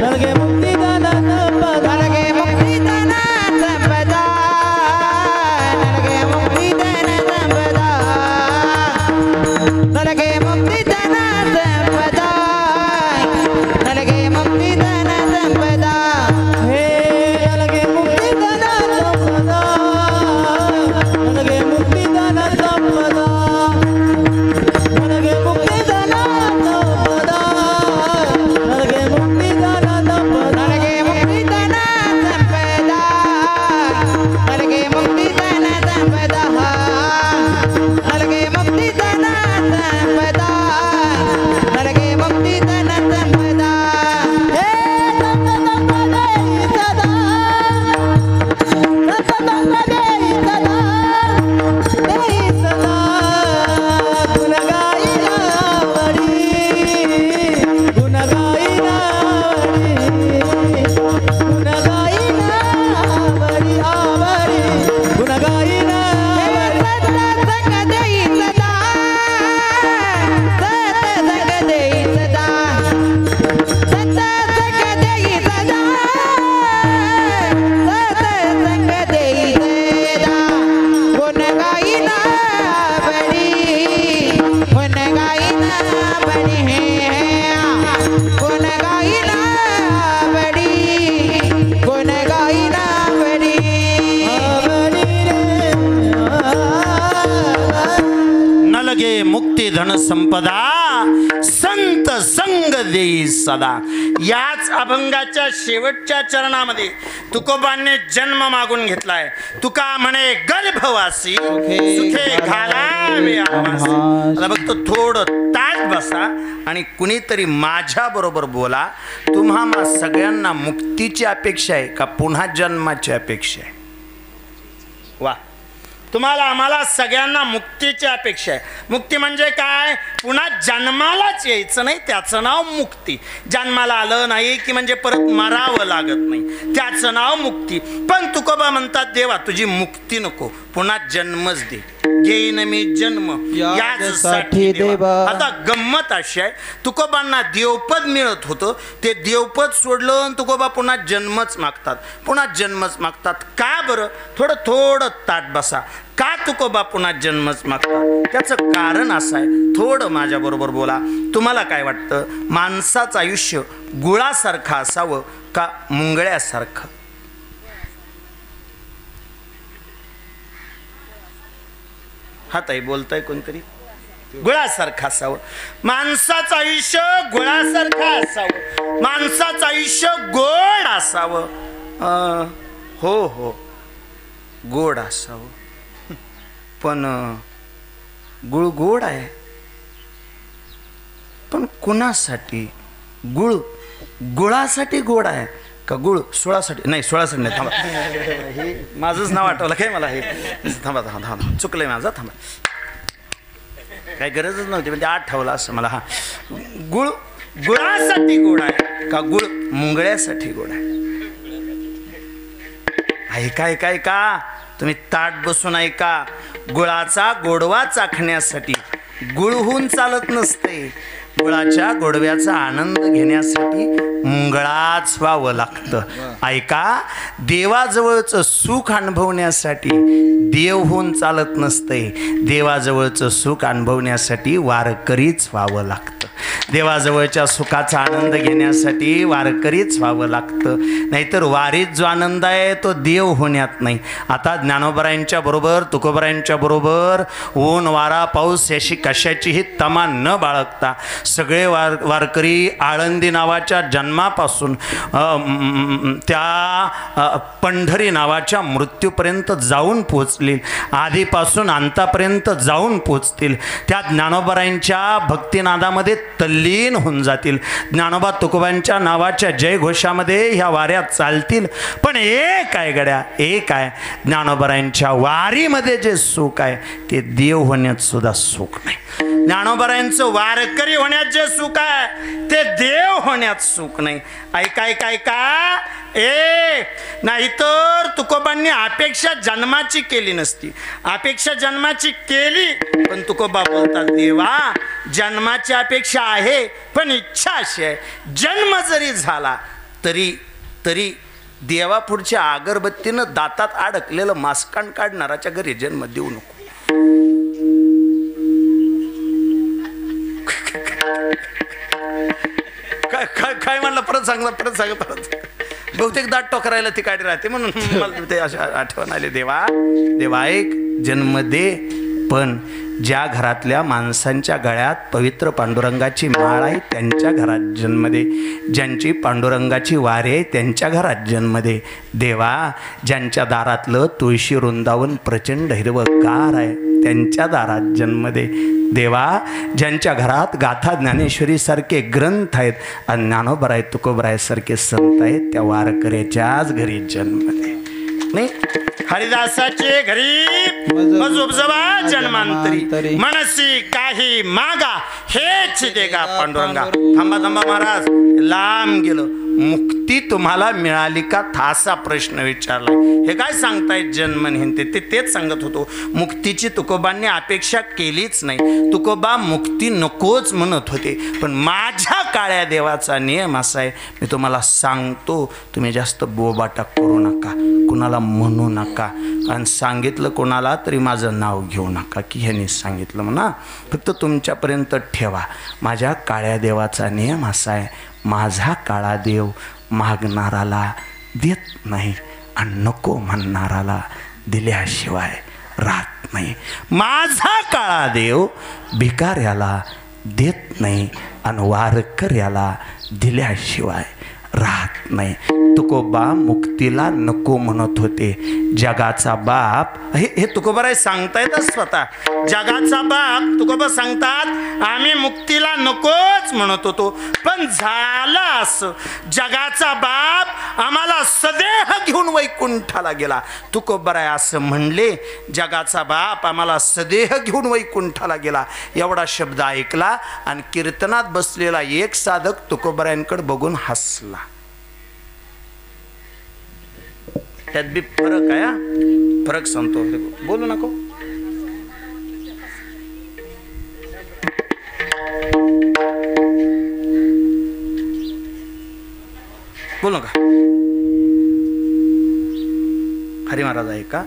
नलगे मुक्तिदान संपदा, नलगे मुक्तिदान संपदा, नलगे मुक्तिदान संपदा, नलगे मुक्तिदान संपदा, नलगे मुक्तिदान संपदा, हे नलगे मुक्तिदान संपदा, नलगे मुक्तिदान संपदा, नलगे मुक्तिदान संपदा, नलगे मुक्तिदान संपदा, नलगे मुक्तिदान संपदा, नलगे मुक्तिदान संपदा, नलगे मुक्तिदान संपदा, नलगे मुक्तिदान संपदा, हे संपदा सदा, संपदा देई सदा, देई सदा, गुण गाईला वडी, गुण गाईला वडी, गुण गाईला वडी आवडी, गुण गाईला सत्संग देई सदा, सत्संग देई सदा, सत्संग देई सदा, सत्संग देई सदा, गुण गाईला बडी, गुण गाईला बडी, गुण गाईला बडी, गुण गाईला बडी, नलगे मुक्ती धन संपदा, संत संग देई सदा. याच अभंगाच्या शेवटच्या चरणामध्ये तुकोबांनी जन्म मागून घेतलाय. तुका म्हणे गर्भवासी सुखे घालावे आम्हासी. आता बघतो थोडं ताट बसा आणि कुणीतरी माझ्या बरोबर बोला, तुम्हा सगळ्यांना मुक्तीची अपेक्षा आहे का पुन्हा जन्माची अपेक्षा आहे? वा, तुम्हाला आम्हाला सगळ्यांना मुक्तीची अपेक्षा आहे. मुक्ती म्हणजे काय? पुन्हा जन्मालाच यायचं नाही, त्याचं नाव मुक्ती. जन्माला आलं नाही की म्हणजे परत मरावं लागत नाही, त्याचं नाव मुक्ती. पण तुकोबा म्हणतात, देवा तुझी मुक्ती नको, पुन्हा जन्मच दे. घेईन मी जन्म याचसाठी देवा. आता गंमत अशी आहे, तुकोबांना देवपद मिळत होतं, ते देवपद सोडलं आणि तुकोबा पुन्हा जन्मच मागतात, पुन्हा जन्मच मागतात. का बरं? थोडं ताट बसा. का तुकोबा पुन्हा जन्मच मागतात? त्याचं कारण असं आहे. थोडं माझ्या बरोबर बोला. तुम्हाला काय वाटतं, माणसाचं आयुष्य गुळासारखं असावं का मुंगळ्यासारखं? हा ताई बोलताय कोणतरी? गुळासारखं असावं. माणसाचं आयुष्य गुळासारखं असावं, माणसाचं आयुष्य गोड असावं. हो गोड असावं. पण गुळ गोड आहे, पण कुणासाठी? गुळासाठी गोड आहे का गुळ सोळासाठी? नाही, सोळासाठी नाही. थांबा, हे माझंच नाव आठवलं काय मला? हे थांबा, चुकलंय माझं. थांबा, काही गरजच नव्हती, म्हणजे आठवलं असं मला. हा, गुळासाठी गोड आहे का गुळ मुंगळ्यासाठी गोड आहे? ऐका, तुम्ही ताट बसून ऐका. गुळाचा गोडवा चाखण्यासाठी गुळहून चालत नसते. गुळाच्या गोडव्याचा आनंद घेण्यासाठी मुंगळाच व्हावं लागतं. ऐका, देवाजवळचं सुख अनुभवण्यासाठी देवहून चालत नसते. देवाजवळचं सुख अनुभवण्यासाठी वारकरीच व्हावं लागतं. देवाजवळच्या सुखाचा आनंद घेण्यासाठी वारकरीच व्हावं लागतं, नाहीतर वारीत जो आनंद आहे तो देव होण्यात नाही. आता ज्ञानोबरायांच्या बरोबर तुकोबरायांच्या बरोबर ऊन वारा पाऊस याशी कशाचीही तमा न बाळगता सगळे वारकरी आळंदी नावाच्या जन्मापासून त्या पंढरी नावाच्या मृत्यूपर्यंत जाऊन पोचतील, आधीपासून अंतापर्यंत जाऊन पोचतील. त्या ज्ञानोबरायांच्या भक्तिनादामध्ये तल्लीन होऊन जातील, ज्ञानोबा तुकोबांच्या नावाच्या जयघोषामध्ये ह्या वाऱ्यात चालतील. पण एक आहे गड्या, एक आहे, ज्ञानोबरायांच्या वारीमध्ये जे सुख आहे ते देव होण्यात सुद्धा सुख नाही. ज्ञानोबरायांचं वारकरी होण्यात जे सुख आहे ते देव होण्यात सुख नाही. ऐका नाहीतर तुकोबांनी अपेक्षा जन्माची केली नसती, अपेक्षा जन्माची केली पण तुकोबा बोलतात देवा जन्माची अपेक्षा आहे पण इच्छा अशी आहे, जन्म जरी झाला तरी देवा पुढच्या अगरबत्तीनं दातात अडकलेलं मास्कान काढणाराच्या घरी जन्म देऊ नको. काय म्हणलं परत सांग बहुतेक दाट टोकरायला ती काढी राहते म्हणून मला ते आठवण आले. देवा एक जन्म दे, पण ज्या घरातल्या माणसांच्या गळ्यात पवित्र पांडुरंगाची माळ आहे त्यांच्या घरात जन्म दे, ज्यांची पांडुरंगाची वारी आहे त्यांच्या घरात जन्म दे. देवा ज्यांच्या दारातलं तुळशी वृंदावन प्रचंड हिरवंगार आहे त्यांच्या दारात जन्म दे. देवा ज्यांच्या घरात गाथा ज्ञानेश्वरी सारखे ग्रंथ आहेत आणि ज्ञानोबराय तुकोबराय सारखे संत आहेत त्या वारकऱ्याच्याच घरी जन्म दे. नाही हरिदासाचे घरी मजुबजबा जन्मांतरी मनसी काही मागा हेच देगा पांडुरंगा. थांबा महाराज लांब गेलो. मुक्ती तुम्हाला मिळाली का थासा प्रश्न विचारला. हे काय सांगतायत जन्मन तेच सांगत होतो. मुक्तीची तुकोबांनी अपेक्षा केलीच नाही, तुकोबा मुक्ती नकोच म्हणत होते. पण माझ्या काळ्या देवाचा नियम असा आहे, मी तुम्हाला सांगतो तुम्ही जास्त बोबाटा करू नका, कुणाला म्हणू नका, आणि सांगितलं कोणाला तरी माझं नाव घेऊ नका की ह्याने सांगितलं म्हणा, फक्त तुमच्यापर्यंत ठेवा. माझ्या काळ्या देवाचा नियम असा आहे, माझा काळा देव मागणाराला देत नाही आणि नको म्हणणाराला दिल्याशिवाय राहत नाही. माझा काळा देव भिकाऱ्याला देत नाही आणि वारकऱ्याला दिल्याशिवाय राहत नाही. तुकोबा मुक्तीला नको म्हणत होते. जगाचा बाप हे तुकोबाराय सांगतायत स्वतः, जगाचा बाप तुकोबा सांगतात आम्ही मुक्तीला नकोच म्हणत होतो, पण झालं असं जगाचा बाप आम्हाला सदेह घेऊन वैकुंठाला गेला. तुकोबाराय असं म्हणले जगाचा बाप आम्हाला सदेह घेऊन वैकुंठाला गेला. एवढा शब्द ऐकला आणि कीर्तनात बसलेला एक साधक तुकोबारायांकडे बघून हसला. त्यात बी फरक आहे, फरक सांगतो, बोलू नको. बोलू नका. हरी महाराज आहे का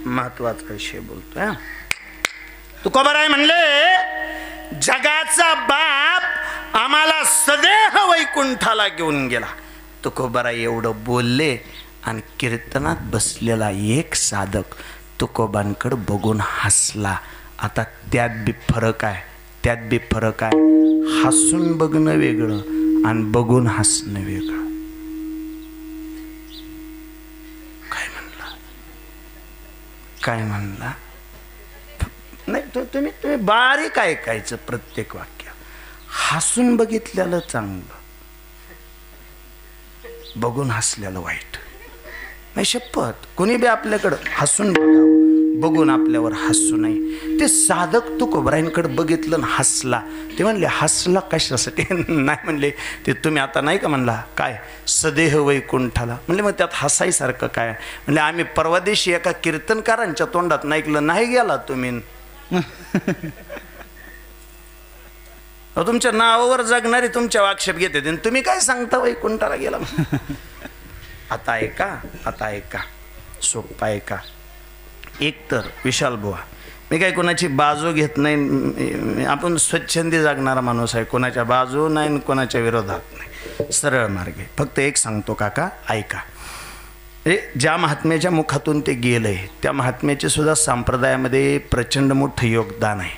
महत्वाचा विषय बोलतोय. तुकोबाराय म्हणले जगाचा बाप आम्हाला सदेह वैकुंठाला घेऊन गेला. तुकोबाराय एवढं बोलले आणि कीर्तनात बसलेला एक साधक तुकोबांकडे बघून हसला. आता त्यात बी फरक आहे, त्यात बी फरक आहे. हसून बघणं वेगळं आणि बघून हसणं वेगळं. काय म्हणला नाही तुम्ही बारीक ऐकायचं प्रत्येक वाक्य. हसून बघितलेलं चांगलं, बघून हसलेलं वाईट नाही. शपथ कोणी बी आपल्याकडं हसून बघावं, बघून आपल्यावर हसू नये. ते साधक तुकोबारायांकडे बघितलं आणि हसला. ते म्हणले हसला कशासाठी नाही म्हणले ते तुम्ही आता नाही का म्हणला काय सदेह वैकुंठाला, म्हणले मग त्यात हसायसारखं काय. म्हणले आम्ही परवा दिवशी एका कीर्तनकारांच्या तोंडात ऐकलं, नाही गेला तुम्ही. तुमच्या नावावर जगणारी तुमच्या आक्षेप घेते, तुम्ही काय सांगता वैकुंठाला गेला. आता ऐका, आता ऐका, सोप्पा ऐका. एक तर विशाल बुवा मी काही कोणाची बाजू घेत नाही, आपण स्वच्छंदी जगणारा माणूस आहे, कोणाच्या बाजू नाही आणि कोणाच्या विरोधात नाही, सरळ मार्गे. फक्त एक सांगतो काका, ऐका. ज्या महात्म्याच्या मुखातून ते गेलं आहे त्या महात्म्याचे सुद्धा संप्रदायामध्ये प्रचंड मोठं योगदान आहे,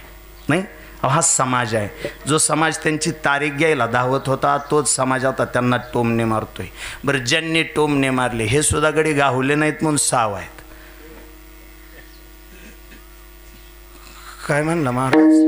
नाही? हा समाज आहे, जो समाज त्यांची तारीख घ्यायला धावत होता तोच समाज आता त्यांना टोमणे मारतोय. बरं, ज्यांनी टोमणे मारले हे सुद्धा गडी गाहुले नाहीत म्हणून साव आहेत. काय म्हणलं महाराज?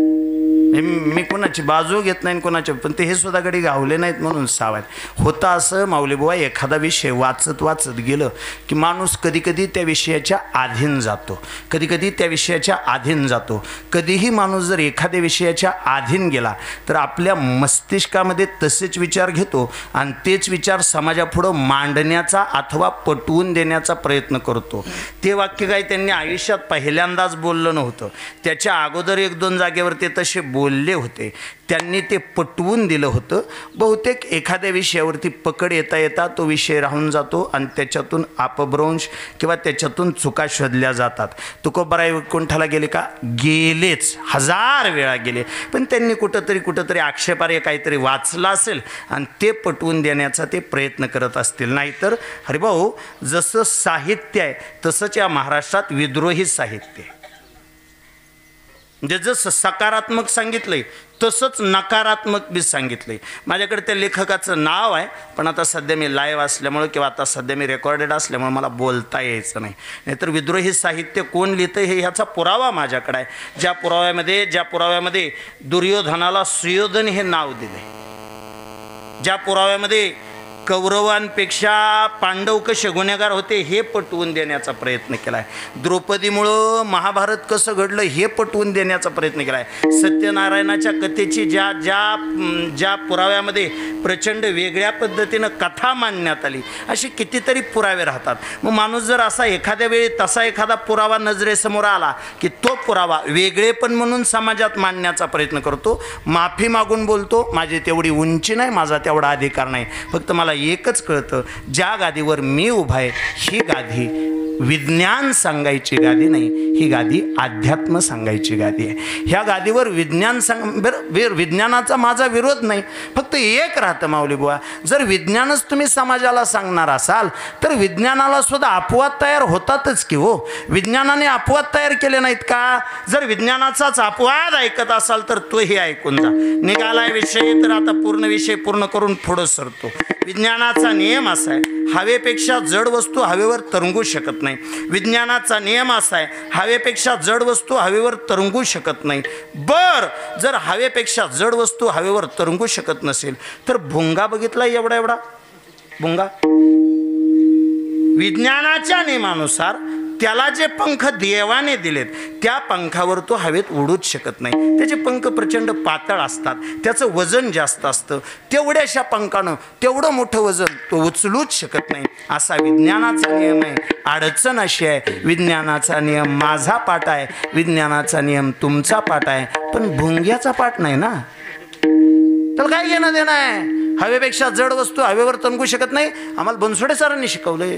मी कोणाची बाजू घेत नाही कोणाची, पण ते हे सुद्धा गडी गावले नाहीत म्हणून साव आहेत. होतं असं माऊलीबुवा, एखादा विषय वाचत वाचत गेलं की माणूस कधी कधी त्या विषयाच्या अधीन जातो, कधी कधी त्या विषयाच्या अधीन जातो. कधीही माणूस जर एखाद्या विषयाच्या अधीन गेला तर आपल्या मस्तिष्कामध्ये तसेच विचार घेतो आणि तेच विचार समाजापुढं मांडण्याचा अथवा पटवून देण्याचा प्रयत्न करतो. ते वाक्य काय त्यांनी आयुष्यात पहिल्यांदाच बोललं नव्हतं, त्याच्या अगोदर एक दोन जागेवर ते तसे बोलले होते, त्यांनी ते पटवून दिलं होतं. बहुतेक एखाद्या विषयावरती पकड येता येता तो विषय राहून जातो आणि त्याच्यातून अपभ्रंश किंवा त्याच्यातून चुका शोधल्या जातात. तुकोबाराय वैकुंठाला गेले का? गेलेच, 1000 वेळा गेले, पण त्यांनी कुठंतरी आक्षेपार्ह काहीतरी वाचलं असेल आणि ते पटवून देण्याचा ते प्रयत्न करत असतील. नाहीतर हरिभाऊ, जसं साहित्य आहे तसंच या महाराष्ट्रात विद्रोही साहित्य आहे. म्हणजे जसं सकारात्मक सांगितलंय तसंच नकारात्मक बी सांगितलंय. माझ्याकडे त्या लेखकाचं नाव आहे, पण आता सध्या मी लाईव्ह असल्यामुळं किंवा आता सध्या मी रेकॉर्डेड असल्यामुळे मला बोलता यायचं नाही. नाहीतर विद्रोही साहित्य कोण लिहितं हे ह्याचा पुरावा माझ्याकडे आहे. ज्या पुराव्यामध्ये दुर्योधनाला सुयोधन हे नाव दिले, ज्या पुराव्यामध्ये कौरवांपेक्षा पांडव कसे गुन्हेगार होते हे पटवून देण्याचा प्रयत्न केला आहे. द्रौपदीमुळं महाभारत कसं घडलं हे पटवून देण्याचा प्रयत्न केला आहे. सत्यनारायणाच्या कथेची ज्या पुराव्यामध्ये प्रचंड वेगळ्या पद्धतीनं कथा मांडण्यात आली, अशी कितीतरी पुरावे राहतात. मग माणूस जर असा एखाद्या वेळी तसा एखादा पुरावा नजरेसमोर आला की तो पुरावा वेगळेपण म्हणून समाजात मांडण्याचा प्रयत्न करतो, माफी मागून बोलतो, माझी तेवढी उंची नाही, माझा तेवढा अधिकार नाही, फक्त मला एकच कळतं, ज्या गादीवर मी उभा आहे ही गादी विज्ञान सांगायची गादी नाही, ही गादी अध्यात्म सांगायची गादी आहे. ह्या गादीवर विज्ञानाचा माझा विरोध नाही, फक्त एक राहतं माऊली बुवा, जर विज्ञानच तुम्ही समाजाला सांगणार असाल तर विज्ञानाला सुद्धा अपवाद तयार होतातच की हो. विज्ञानाने अपवाद तयार केले नाहीत का? जर विज्ञानाचाच अपवाद ऐकत असाल तर तोही ऐकून जा. निघालाय विषय तर आता विषय पूर्ण करून पुढं सरतो. विज्ञानाचा नियम असा आहे, हवेपेक्षा जड वस्तू हवेवर तरंगू शकत नाही. विज्ञानाचा नियम असा आहे, हवेपेक्षा जड वस्तू हवेवर तरंगू शकत नाही. जर हवेपेक्षा जड वस्तू हवेवर तरंगू शकत नसेल तर भुंगा बघितला, एवढा भुंगा विज्ञानाच्या नियमानुसार त्याला जे पंख देवाने दिलेत त्या पंखावर तो हवेत उडूच शकत नाही. त्याचे पंख प्रचंड पातळ असतात, त्याचं वजन जास्त असतं, तेवढ्याशा पंखानं तेवढं मोठं वजन तो उचलूच शकत नाही. असा विज्ञानाचा नियम आहे. अडचण अशी आहे, विज्ञानाचा नियम माझा पाठ आहे, विज्ञानाचा नियम तुमचा पाठ आहे, पण भुंग्याचा पाठ नाही ना. तर काय घेणं देणं आहे? हवेपेक्षा जड वस्तू हवेवर तरंगू शकत नाही, आम्हाला बनसोडे सरांनी शिकवलंय.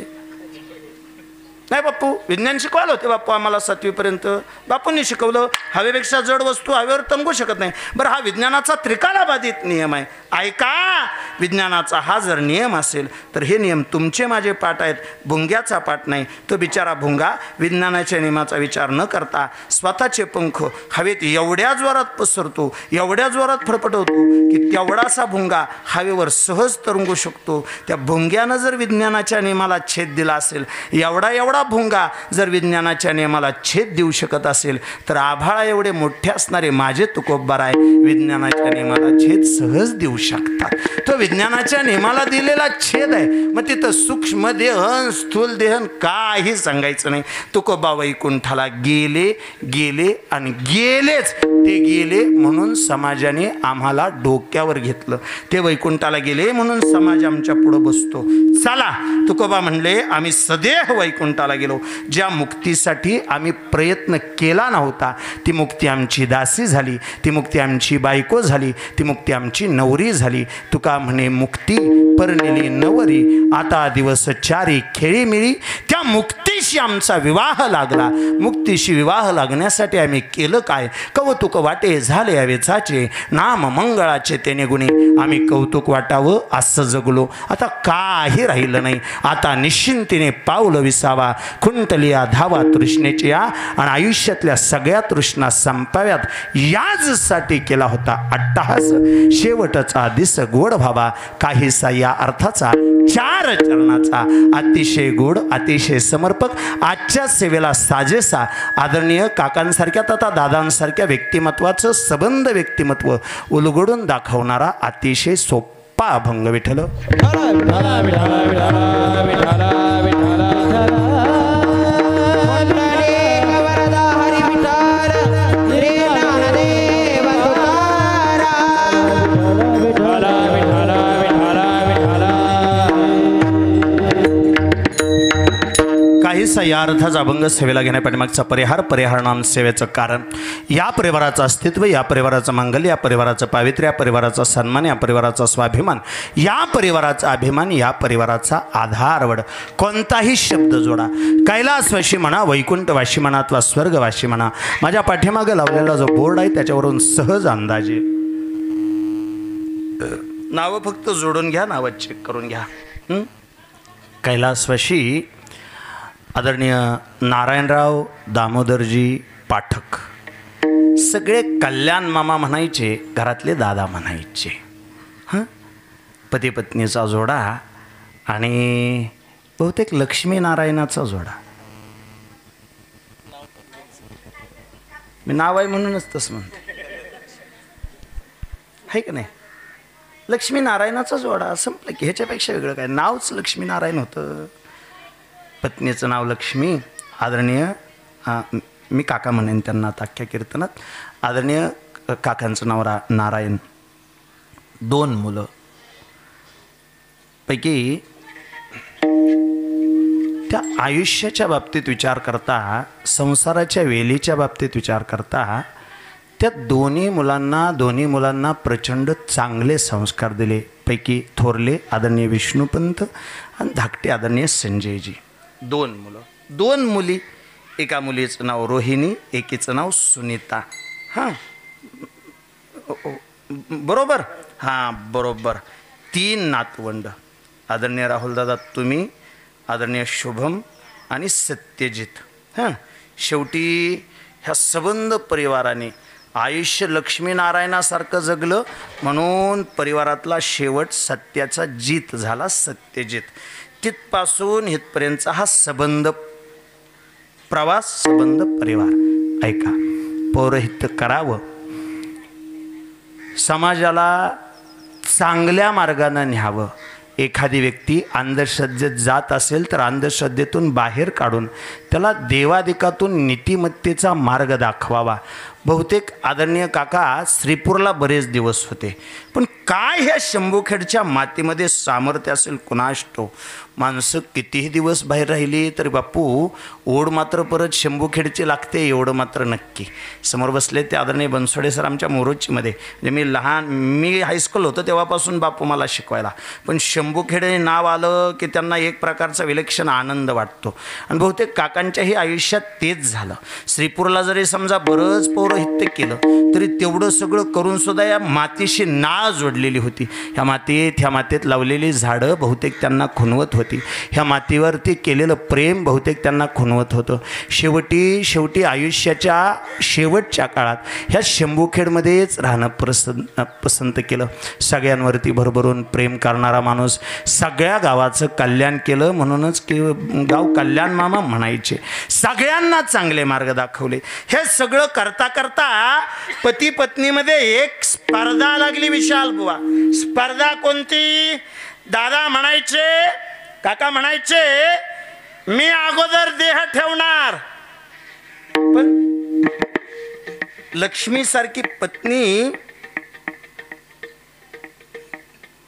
नाही बाप्पू, विज्ञान शिकवायला होते बाप्पू आम्हाला 7वीपर्यंत, बापूंनी शिकवलं हवेपेक्षा जड वस्तू हवेवर तरंगू शकत नाही. बरं, हा विज्ञानाचा त्रिकालाबाधित नियम आहे. ऐका, विज्ञानाचा हा जर नियम असेल तर हे नियम तुमचे माझे पाठ आहेत, भुंग्याचा पाठ नाही. तो बिचारा भुंगा विज्ञानाच्या नियमाचा विचार न करता स्वतःचे पंख हवेत एवढ्या जोरात पसरतो, एवढ्या जोरात फडफडवतो की तेवढासा भुंगा हवेवर सहज तरंगू शकतो. त्या भुंग्यानं जर विज्ञानाच्या नियमाला छेद दिला असेल, एवढा भुंगा जर विज्ञानाच्या नियमाला छेद देऊ शकत असेल तर आभाळा एवढे मोठे असणारे माझे तुकोबाराय विज्ञानाच्या नियमाला छेद सहज देऊ शकतात. तो विज्ञानाच्या नियमाला दिलेला छेद आहे. मग तिथं सूक्ष्म देहन स्थूल देहन काही सांगायचं नाही. तुकोबा वैकुंठाला गेले आणि गेलेच. ते गेले म्हणून समाजाने आम्हाला डोक्यावर घेतलं. ते वैकुंठाला गेले म्हणून समाज आमच्या पुढं बसतो. चला, तुकोबा म्हणले आम्ही सदैव वैकुंठाला गेलो. ज्या मुक्तीसाठी आम्ही प्रयत्न केला नव्हता ती मुक्ती आमची दासी झाली, ती मुक्ती आमची बायको झाली, ती मुक्ती आमची नवरी झाली. तुका म्हणे मुक्ती परनेली नवरी, आता दिवस चारी खेळी मिळी. त्या मुक्ती मुक्तीशी आमचा विवाह लागला. मुक्तीशी विवाह लागण्यासाठी आम्ही केलं काय? कौतुक वाटे झाले यावेचाचे, नाम मंगळाचे तेने गुणी. आम्ही कौतुक वाटावं असं जगलो. आता काही राहिलं नाही. आता निश्चिंतीने पाऊल विसावा. खुंटलिया धावा तृष्णेची या आणि आयुष्यातल्या सगळ्या तृष्णा संपाव्यात याचसाठी केला होता अट्टहास. शेवटचा दिस गोड व्हावा काहीसा या अर्थाचा 4 चरणाचा. अतिशय गोड, अतिशय समर्पक, आजच्या सेवेला साजेसा आदरणीय काकांसारख्या तथा दादांसारख्या व्यक्तिमत्वाचं सबंध व्यक्तिमत्व उलगडून दाखवणारा अतिशय सोपा अभंग. विठ्ठल काहीसा या अर्थाचा अभंग सेवेला घेण्यापाठीमागचा परिहार नाम सेवेचं कारण. या परिवाराचं अस्तित्व, या परिवाराचं मंगल, या परिवाराचं पावित्र्य, या परिवाराचा सन्मान, या परिवाराचा स्वाभिमान, या परिवाराचा अभिमान, या परिवाराचा आधारवड. कोणताही शब्द जोडा. कैलासवाशी म्हणा, वैकुंठवाशी म्हणा अथवा स्वर्गवाशी म्हणा. माझ्या पाठीमागे लावलेला जो बोर्ड आहे त्याच्यावरून सहज अंदाजे नावं फक्त जोडून घ्या, नावं चेक करून घ्या. कैलासवाशी आदरणीय नारायणराव दामोदरजी पाठक. सगळे कल्याण मामा म्हणायचे, घरातले दादा म्हणायचे. पती पत्नीचा जोडा आणि बहुतेक लक्ष्मीनारायणाचा जोडा. मी नाव आहे म्हणूनच तसं म्हणते, आहे का नाही? लक्ष्मीनारायणाचा जोडा संपलं की ह्याच्यापेक्षा वेगळं काय? नावच लक्ष्मीनारायण होतं. पत्नीचं नाव लक्ष्मी. आदरणीय मी काका म्हणेन त्यांना आता अख्ख्या कीर्तनात. आदरणीय काकांचं नाव नारायण. 2 मुलं पैकी त्या आयुष्याच्या बाबतीत विचार करता, संसाराच्या वेलीच्या बाबतीत विचार करता, त्या दोन्ही मुलांना प्रचंड चांगले संस्कार दिले. पैकी थोरले आदरणीय विष्णुपंत आणि धाकटे आदरणीय संजयजी. 2 मुलं, 2 मुली. एका मुलीचं नाव रोहिणी, एकीचं नाव सुनीता. बरोबर? बरोबर. 3 नातवंड. आदरणीय राहुलदादा तुम्ही, आदरणीय शुभम आणि सत्यजित. शेवटी ह्या सबंध परिवाराने आयुष्य लक्ष्मीनारायणासारखं जगलं म्हणून परिवारातला शेवट सत्याचा जीत झाला, सत्यजित. तिथपासून इथपर्यंतचा हा सबंध प्रवास, सबंध परिवार. ऐका, पौरहित करावं, समाजाला चांगल्या मार्गाने न्यावं. एखादी व्यक्ती अंधश्रद्धेत जात असेल तर अंधश्रद्धेतून बाहेर काढून त्याला देवादिकातून नीतिमत्तेचा मार्ग दाखवावा. बहुतेक आदरणीय काका श्रीपूरला बरेच दिवस होते, पण काय ह्या शंभूखेडच्या मातीमध्ये सामर्थ्य असेल कुणास ठाऊक. माणसं कितीही दिवस बाहेर राहिली तरी बापू ओढ मात्र परत शंभूखेडची लागते, एवढं मात्र नक्की. समोर बसले ते आदरणीय बनसोडे सर आमच्या मोरोचीमध्ये. म्हणजे मी हायस्कूल होतो तेव्हापासून बापू मला शिकवायला. पण शंभूखेड हे नाव आलं की त्यांना एक प्रकारचा विलक्षण आनंद वाटतो. आणि बहुतेक काकांच्याही आयुष्यात तेच झालं. श्रीपूरला जरी समजा बरंच पौरोहित्य केलं तरी तेवढं सगळं करूनसुद्धा या मातीशी नाळ जोडलेली होती. ह्या मातीत लावलेली झाडं बहुतेक त्यांना खुणवत होती. ह्या मातीवरती केलेलं प्रेम बहुतेक त्यांना खुणवत होतं. शेवटी आयुष्याच्या शेवटच्या काळात ह्या शंभूखेडमध्येच राहणं पसंत केलं. सगळ्यांवरती भरभरून प्रेम करणारा माणूस, सगळ्या गावाचं कल्याण केलं म्हणूनच गाव कल्याण मामा म्हणायचे. सगळ्यांना चांगले मार्ग दाखवले. हे सगळं करता करता पती पत्नीमध्ये एक स्पर्धा लागली. विशाल बुवा, स्पर्धा कोणती? दादा म्हणायचे, काका म्हणायचे मी अगोदर देह ठेवणार, पण लक्ष्मी सारखी पत्नी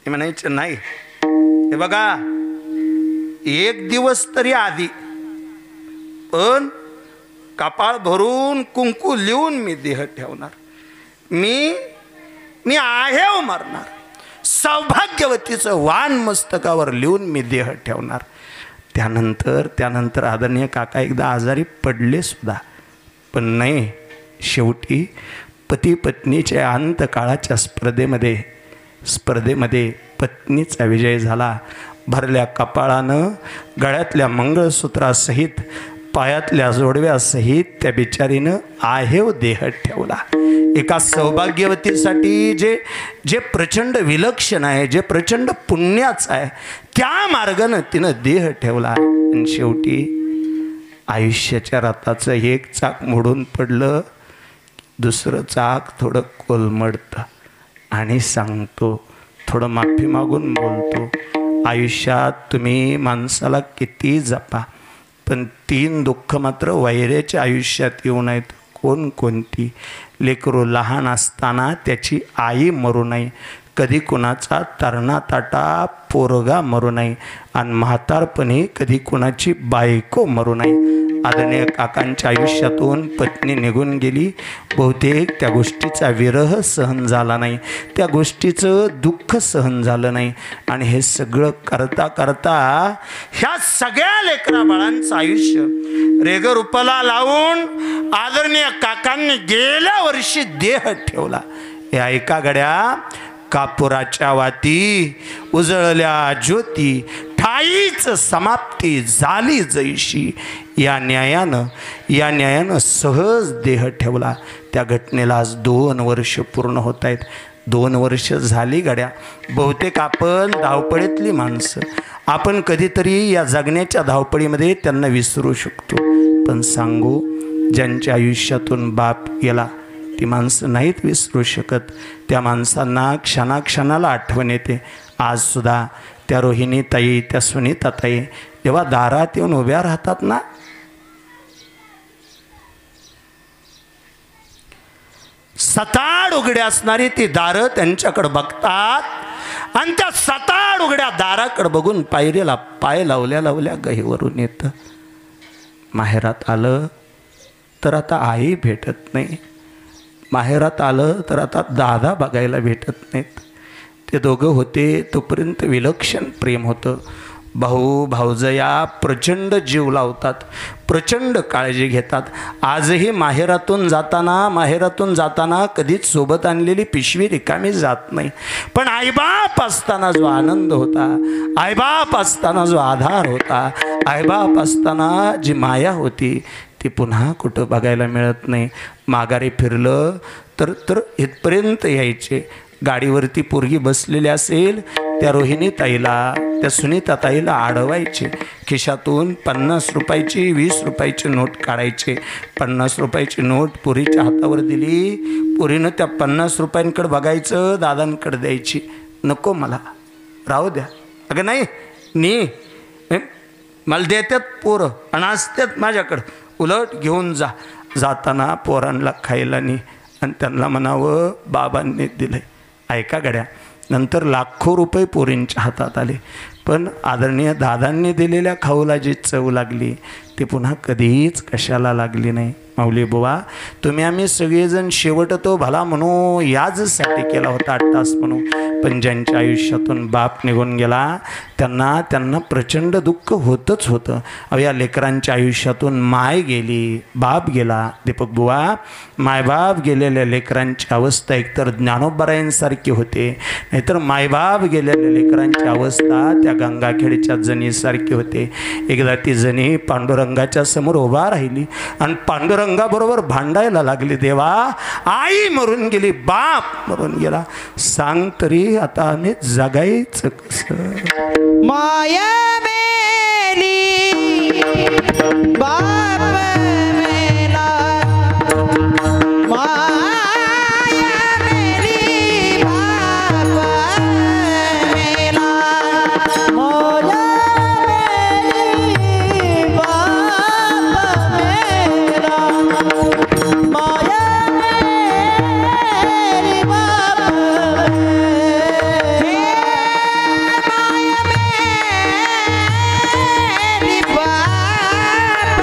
म्हणायचे नाही. हे बघा, 1 दिवस तरी आधी पण कपाळ भरून कुंकू लिहून मी देह ठेवणार. मी आहे मरणार. सौभाग्यवतीचं वाण मस्तकावर लिहून मी देह ठेवणार. त्यानंतर आदरणीय काका एकदा आजारी पडले सुद्धा, पण नाही, शेवटी पती पत्नीच्या अंतकाळाच्या स्पर्धेमध्ये पत्नीचा विजय झाला. भरल्या कपाळानं, गळ्यातल्या मंगळसूत्रासहित, पायातल्या जोडव्यासहित त्या बिचारीनं आहेव देह ठेवला. एका सौभाग्यवतीसाठी जे प्रचंड विलक्षण आहे, जे प्रचंड पुण्याचं आहे, त्या मार्गानं तिनं देह ठेवला. आणि शेवटी आयुष्याच्या रथाचं एक चाक मोडून पडलं, दुसरं चाक थोडं कोलमडतं. आणि सांगतो, थोडं माफी मागून बोलतो, आयुष्यात तुम्ही माणसाला किती जपा, पण 3 दुःख मात्र वैऱ्याच्या आयुष्यात येऊ नयेत. कोणती? लेकरू लहान असताना त्याची आई मरू नये, कधी कुणाचा तरणा ताटा पोरगा मरू नये, आणि म्हातारपणी कधी कुणाची बायको मरू नये. आदरणीय काकांच्या आयुष्यातून पत्नी निघून गेली. बहुतेक त्या गोष्टीचा विरह सहन झाला नाही, त्या गोष्टीचं दुःख सहन झालं नाही. आणि हे सगळं करता करता ह्या सगळ्या लेकरा बाळांचं आयुष्य रेगरूपाला लावून आदरणीय काकांनी गेल्या वर्षी देह ठेवला. हे ऐका गड्या, कापुराच्या वाती उजळल्या ज्योती, ठाईच समाप्ती झाली जैशी. या न्यायानं सहज देह ठेवला. त्या घटनेला आज 2 वर्ष पूर्ण होत आहेत. 2 वर्ष झाली गड्या. बहुतेक आपण धावपळीतली माणसं, आपण कधीतरी या जगण्याच्या धावपळीमध्ये त्यांना विसरू शकतो, पण सांगू, ज्यांच्या आयुष्यातून बाप गेला ती माणसं नाहीत विसरू शकत. त्या माणसांना क्षणाक्षणाला आठवण येते. आज सुद्धा त्या रोहिणी ताई, त्या सुनीता ताई जेव्हा दारात येऊन उभ्या राहतात ना, सताड उघड्या असणारी ती दारं त्यांच्याकडे बघतात, आणि त्या सताड उघड्या दाराकडे बघून पायरीला पाय लावल्या गहीवरून येतं. माहेरात आलं तर आता आई भेटत नाही, माहेरात आलं तर आता दादा बघायला भेटत नाहीत. ते दोघं होते तोपर्यंत विलक्षण प्रेम होतं. भाऊ भाऊजया प्रचंड जीव लावतात, प्रचंड काळजी घेतात. आजही माहेरातून जाताना कधीच सोबत आणलेली पिशवी रिकामी जात नाही. पण आईबाप असताना जो आनंद होता, आईबाप असताना जो आधार होता, आईबाप असताना जी माया होती, ती पुन्हा कुठं बघायला मिळत नाही. माघारी फिरलं तर इथपर्यंत यायचे. गाडीवरती पोरगी बसलेली असेल, त्या रोहिणी ताईला, त्या सुनीता ताईला अडवायचे. खिशातून 50 रुपयाची 20 रुपयाची नोट काढायचे. 50 रुपयाची नोट पोरीच्या हातावर दिली, पोरीनं त्या 50 रुपयांकडे बघायचं, दादांकडे द्यायची. नको, मला राहू द्या. अगं नाही, मला देतात पोरं आणि असतात माझ्याकडं, उलट घेऊन जा. जाताना पोरांना खायला नाही, आणि त्यांना म्हणावं बाबांनी दिलं. ऐका गड्या, नंतर लाखो रुपये पोरींच्या हातात आले, पण आदरणीय दादांनी दिलेल्या खाऊला जी चव लागली ती पुन्हा कधीच कशाला लागली नाही. माऊली बुवा, तुम्ही आम्ही सगळेजण शेवट तो भला म्हणू, याचसाठी केला होता 8 तास म्हणू, पण ज्यांच्या आयुष्यातून बाप निघून गेला त्यांना प्रचंड दुःख होतच होतं. या लेकरांच्या आयुष्यातून माय गेली, बाप गेला. दीपक बुवा, मायबाप गेलेल्या लेकरांची अवस्था एकतर ज्ञानोबरायांसारखी होते, नाहीतर मायबाप गेलेल्या लेकरांची अवस्था त्या गंगाखेडच्या जणीसारखी होते. एकदा ती जणी पांडुरंगाच्या समोर उभा राहिली आणि पांडुरंगाबरोबर भांडायला लागली. देवा, आई मरून गेली, बाप मरून गेला, सांग तरी आता आम्ही जगायचं कसं? माया मेली बाप मेला, माया मेली बाप मेला, मोया मेली बाप मेला, माया मेली बाप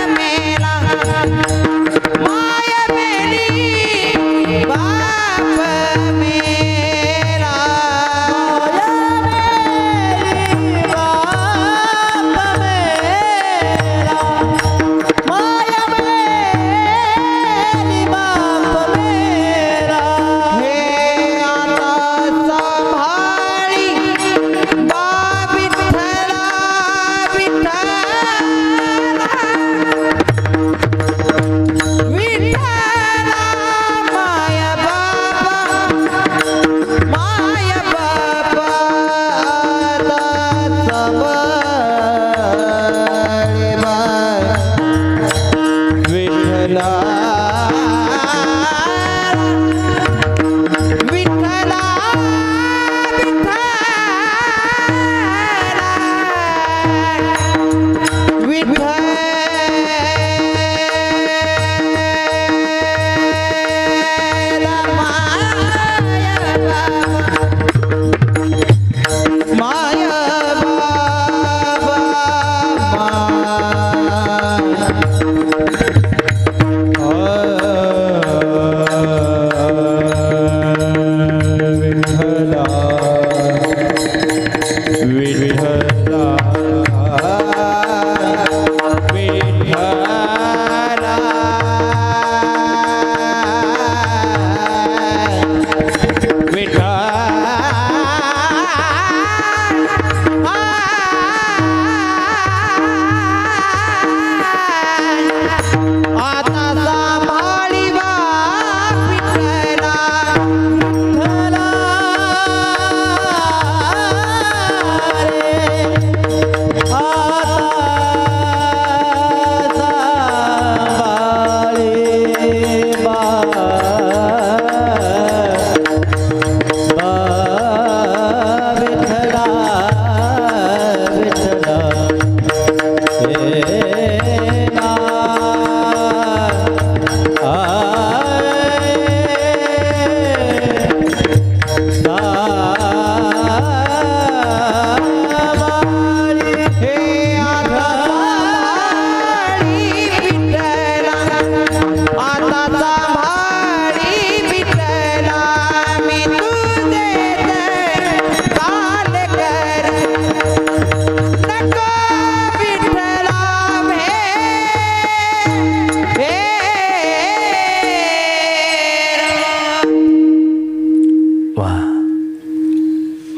मेला,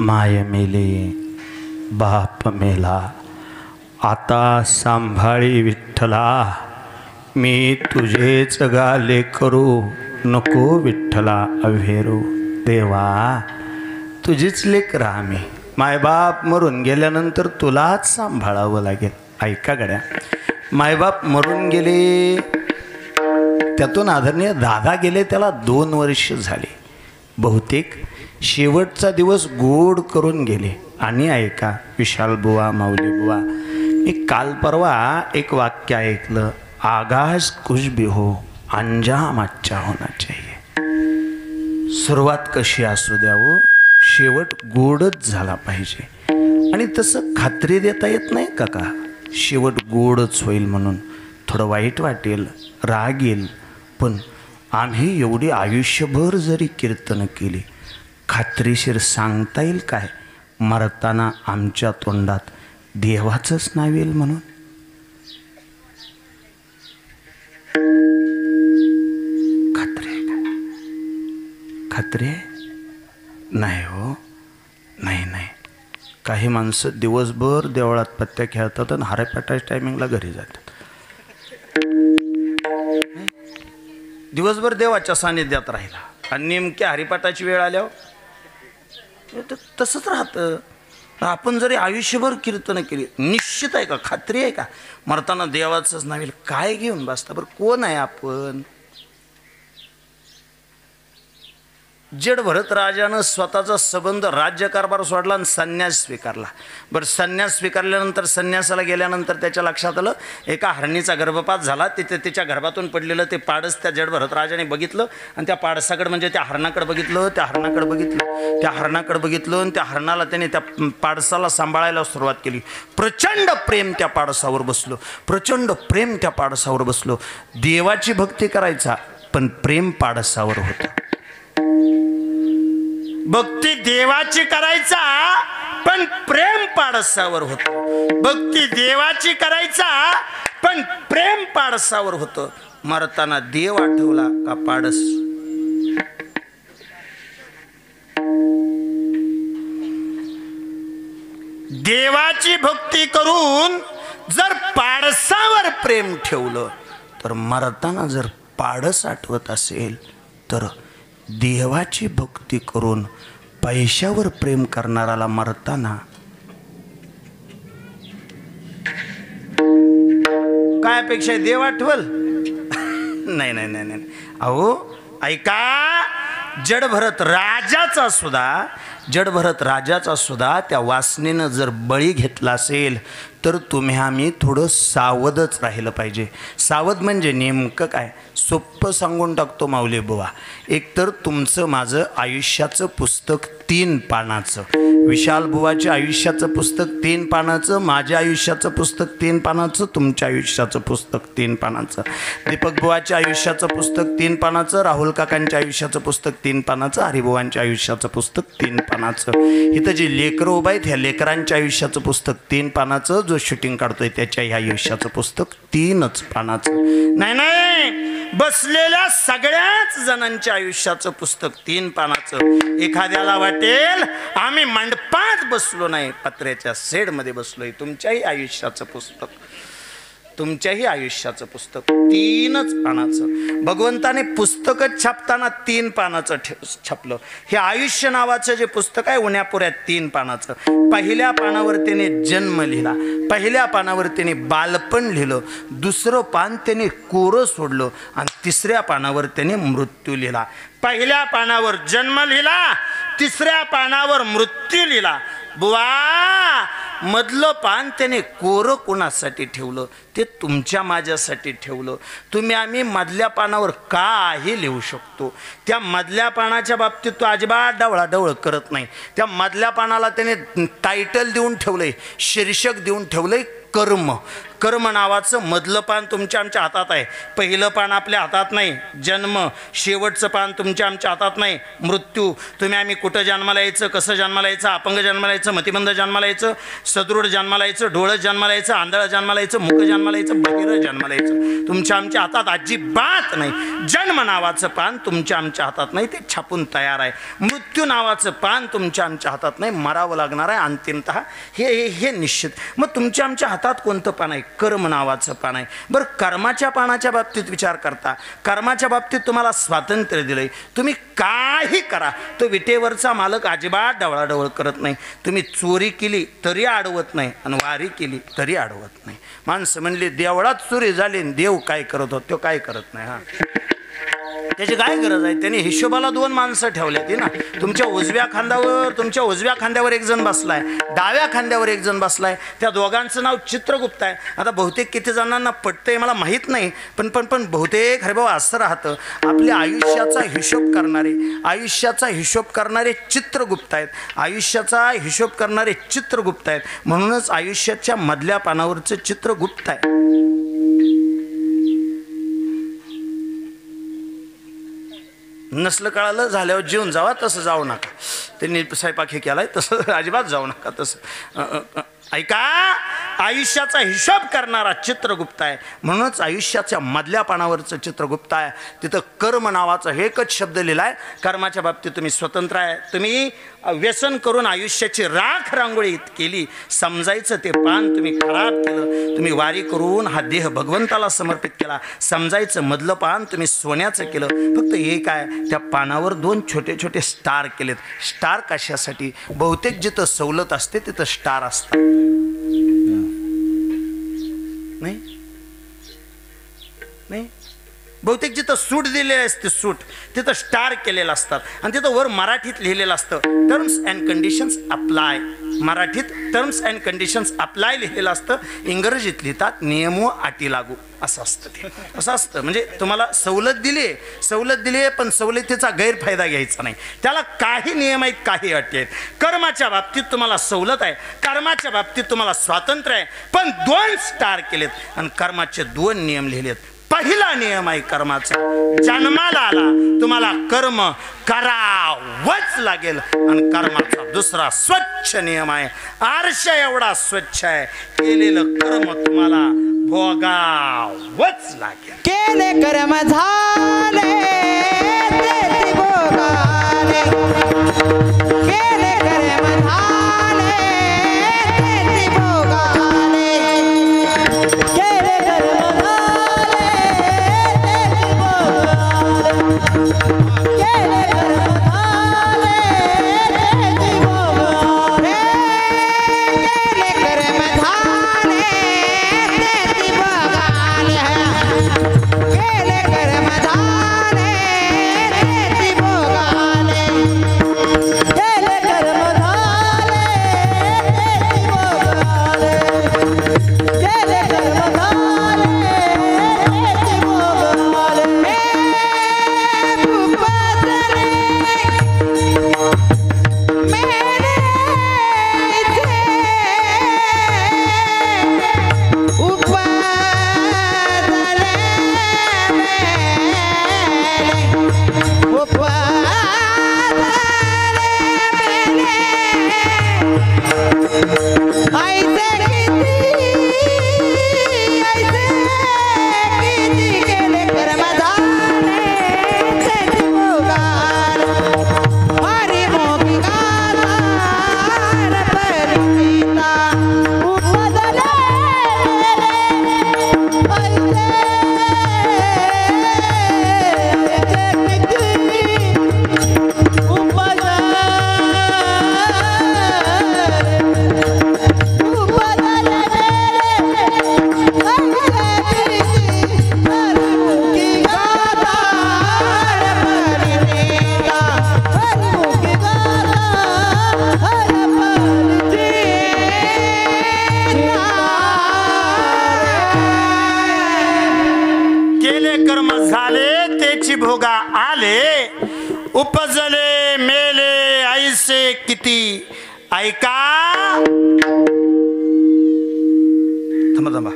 माय मेले बाप मेला, आता सांभाळी विठ्ठला, मी तुझेच गाले करू, नको विठ्ठला अभेरू. देवा तुझीच लेकर आम्ही, मायबाप मरून गेल्यानंतर तुलाच सांभाळावं लागेल. ऐका गड्या, मायबाप मरून गेले, त्यातून आदरणीय दादा गेले, त्याला 2 वर्ष झाले. बहुतेक शेवटचा दिवस गोड करून गेले. आणि ऐका विशाल बुवा, माऊली बुवा, मी काल परवा एक वाक्य ऐकलं, आगाज कुछ भी हो अंजाम अच्छा होना चाहिए. सुरुवात कशी असू द्यावं, शेवट गोडच झाला पाहिजे. आणि तसं खात्री देता येत नाही का शेवट गोडच होईल म्हणून. थोडं वाईट वाटेल, राग येईल, पण आम्ही एवढी आयुष्यभर जरी कीर्तन केली, खात्रीशीर सांगता येईल काय मरताना आमच्या तोंडात देवाचंच नाव येईल म्हणून. खात्री आहे का? खात्री आहे? नाही हो, नाही नाही. काही माणसं दिवसभर देवळात पत्त्या खेळतात आणि हरेपाटाच्या टायमिंगला घरी जातात. दिवसभर देवाच्या सानिध्यात राहिला आणि नेमक्या हरिपाठाची वेळ आल्यावर तसंच राहतं. आपण जरी आयुष्यभर कीर्तन केली, निश्चित आहे का, खात्री आहे का मरताना देवाचंच नाव येईल? काय घेऊन बसता बरं? कोण आहे आपण? जड भरत राजानं स्वतःचा संबंध राज्यकारभार सोडला आणि संन्यास स्वीकारला. बरं, संन्यास स्वीकारल्यानंतर संन्यासाला गेल्यानंतर त्याच्या लक्षात आलं एका हरणीचा गर्भपात झाला. तिथे त्याच्या गर्भातून पडलेलं ते पाडस त्या जड भरत राजाने बघितलं आणि त्या पाडसाकडे म्हणजे त्या हरणाकडे बघितलं, त्या हरणाकडे बघितलं, त्या हरणाकडे बघितलं आणि त्या हरणाला त्याने त्या पाडसाला सांभाळायला सुरुवात केली. प्रचंड प्रेम त्या पाडसावर बसलो, प्रचंड प्रेम त्या पाडसावर बसलो. देवाची भक्ती करायचा पण प्रेम पाडसावर होतं. भक्ती देवाची करायचा पण प्रेम पाडसावर होतं. भक्ती देवाची करायचा पण प्रेम पाडसावर होतं. मरताना देव आठवला का पाडस? देवाची भक्ती करून जर पाडसावर प्रेम ठेवलं तर मरताना जर पाडस आठवत असेल तर देवाची भक्ती करून पैशावर प्रेम करणाराला मरताना काय अपेक्षा आहे? देव आठवल? नाही नाही नाही नाही. अहो ऐका, जडभरत राजाचा सुद्धा त्या वासनेनं जर बळी घेतला असेल तर तुम्ही आम्ही थोडं सावधच राहिलं पाहिजे. सावध म्हणजे नेमकं काय? सोप्पं सांगून टाकतो माऊली बुवा. एकतर तुमचं माझं आयुष्याचं पुस्तक 3 पानाचं, विशाल बुवाच्या आयुष्याचं पुस्तक 3 पानाचं, माझ्या आयुष्याचं पुस्तक 3 पानाचं, तुमच्या आयुष्याचं पुस्तक 3 पानाचं, दीपक बुवाच्या आयुष्याचं पुस्तक 3 पानाचं, राहुल काकांच्या आयुष्याचं पुस्तक 3 पानाचं, हरिबुवांच्या आयुष्याचं पुस्तक 3 पानाचं. इथं जी लेकरं उभा आहेत ह्या लेकरांच्या आयुष्याचं पुस्तक 3 पानाचं, जो शूटिंग काढतोय त्याच्या ह्या आयुष्याचं पुस्तक 3च पानाचं. नाही नाही, बसलेल्या सगळ्याच जणांच्या आयुष्याचं पुस्तक 3 पानाचं. एखाद्याला वाटेल आम्ही मंडपात बसलो नाही, पत्र्याच्या शेडमध्ये बसलोय. तुमच्याही आयुष्याचं पुस्तक 3च पानाचं. भगवंताने पुस्तकच छापताना 3 पानाचं छापलं. हे आयुष्य नावाचं जे पुस्तक आहे उन्यापुऱ्यात 3 पानाचं. पहिल्या पानावर त्याने जन्म लिहिला, पहिल्या पानावर त्याने बालपण लिहिलं, दुसरं पान त्याने कोरं सोडलं आणि तिसऱ्या पानावर त्याने मृत्यू लिहिला. पहिल्या पानावर जन्म लिहिला, तिसऱ्या पानावर मृत्यू लिहिला. बुवा, मधलं पान त्याने कोरं कोणासाठी ठेवलं? ते तुमच्या माझ्यासाठी ठेवलं. तुम्ही आम्ही मधल्या पानावर काही लिहू शकतो. त्या मधल्या पानाच्या बाबतीत तो अजिबात डावळाडवळ करत नाही. त्या मधल्या पानाला त्याने टायटल देऊन ठेवलंय, शीर्षक देऊन ठेवलंय कर्म. कर्म नावाचं मधलं पान तुमच्या आमच्या हातात आहे. पहिलं पान आपल्या हातात नाही, जन्म. शेवटचं पान तुमच्या आमच्या हातात नाही, मृत्यू. तुम्ही आम्ही कुठं जन्माला यायचं, कसं जन्माला यायचं, अपंग जन्माला यायचं, मतिमंद जन्माला यायचं, सदृढ जन्माला यायचं, डोळं जन्माला यायचं, आंधळ जन्माला यायचं, मुख जन्माला यायचं, बहिर जन्माला यायचं, तुमच्या आमच्या हातात अजिबात नाही. जन्म नावाचं पान तुमच्या आमच्या हातात नाही, ते छापून तयार आहे. मृत्यू नावाचं पान तुमच्या आमच्या हातात नाही, मरावं लागणार आहे अंतिमतः, हे निश्चित. मग तुमच्या आमच्या हातात कोणतं पान आहे? कर्म नावाचं पान आहे. बरं, कर्माच्या पानाच्या बाबतीत विचार करता, कर्माच्या बाबतीत तुम्हाला स्वातंत्र्य दिलंय, तुम्ही काही करा. तो विटेवरचा मालक अजिबात डवळाडवळ करत नाही. तुम्ही चोरी केली तरी अडवत नाही आणि वारी केली तरी अडवत नाही. माणसं म्हणली देवळात चोरी झाली, देव काय करत होत, तो काय करत नाही. त्याची काय गरज आहे? त्याने हिशोबाला 2 माणसं ठेवल्यात ना. तुमच्या उजव्या खांद्यावर एक जण बसलाय, डाव्या खांद्यावर एक जण बसलाय. त्या दोघांचं नाव चित्रगुप्त आहे. आता बहुतेक किती जणांना पटतंय मला माहीत नाही, पण बहुतेक हरे बाबा असं राहतं, आपल्या आयुष्याचा हिशोब करणारे चित्रगुप्त आहेत. आयुष्याचा हिशोब करणारे चित्रगुप्त आहेत. म्हणूनच आयुष्याच्या मधल्या पानावरचं चित्र गुप्त आहे. नसलं कळालं झाल्यावर जेवून जावा, तसं जाऊ नका. त्यांनी स्वयंपाक हे केलाय तसं अजिबात जाऊ नका. तसं ऐका, आयुष्याचा हिशोब करणारा चित्रगुप्त आहे. म्हणूनच आयुष्याच्या मधल्या पानावरचं चित्रगुप्त आहे. तिथं कर्म नावाचा एकच शब्द लिहिलाय. कर्माच्या बाबतीत तुम्ही स्वतंत्र आहे. तुम्ही व्यसन करून आयुष्याची राख रांगोळी केली, समजायचं ते पान तुम्ही खराब केलं. तुम्ही वारी करून हा देह भगवंताला समर्पित केला, समजायचं मधलं पान तुम्ही सोन्याचं केलं. फक्त हे काय, त्या पानावर 2 छोटे छोटे स्टार केलेत. स्टार कशासाठी? बहुतेक जिथं सवलत असते तिथं स्टार असतात. नाही, बहुतेक जिथं सूट दिलेली असते, सूट तिथं स्टार केलेलं असतात. आणि तिथं वर मराठीत लिहिलेलं असतं, टर्म्स अँड कंडिशन्स अप्लाय. मराठीत टर्म्स अँड कंडिशन्स अप्लाय लिहिलेलं असतं. इंग्रजीत लिहितात नियम व अटी लागू, असं असतं. ते असं असतं. म्हणजे तुम्हाला सवलत दिली आहे, पण सवलतीचा गैरफायदा घ्यायचा नाही. त्याला काही नियम आहेत, काही अटी आहेत. कर्माच्या बाबतीत तुम्हाला सवलत आहे, कर्माच्या बाबतीत तुम्हाला स्वातंत्र्य आहे, पण 2 स्टार केलेत आणि कर्माचे 2 नियम लिहिलेत. पहिला नियम आहे कर्माचा, जन्माला आला तुम्हाला कर्म करावंच लागेल. आणि कर्माचा दुसरा स्वच्छ नियम आहे, आरशा एवढा स्वच्छ आहे, केलेलं कर्म तुम्हाला भोगावंच लागेल. केले कर्म झाले ते भोगाले, केले कर्म झाले ते भोगाले, केले कर्म झाले ते भोगाले, केले कर्म झाले ते भोगाले, केले कर्म झाले ते भोगाले, केले कर्म झाले ते भोगाले, केले कर्म झाले ते भोगाले, केले कर्म झाले ते भोगाले. भोगा आले, उपजले मेले ऐसे किती. ऐका, थांबा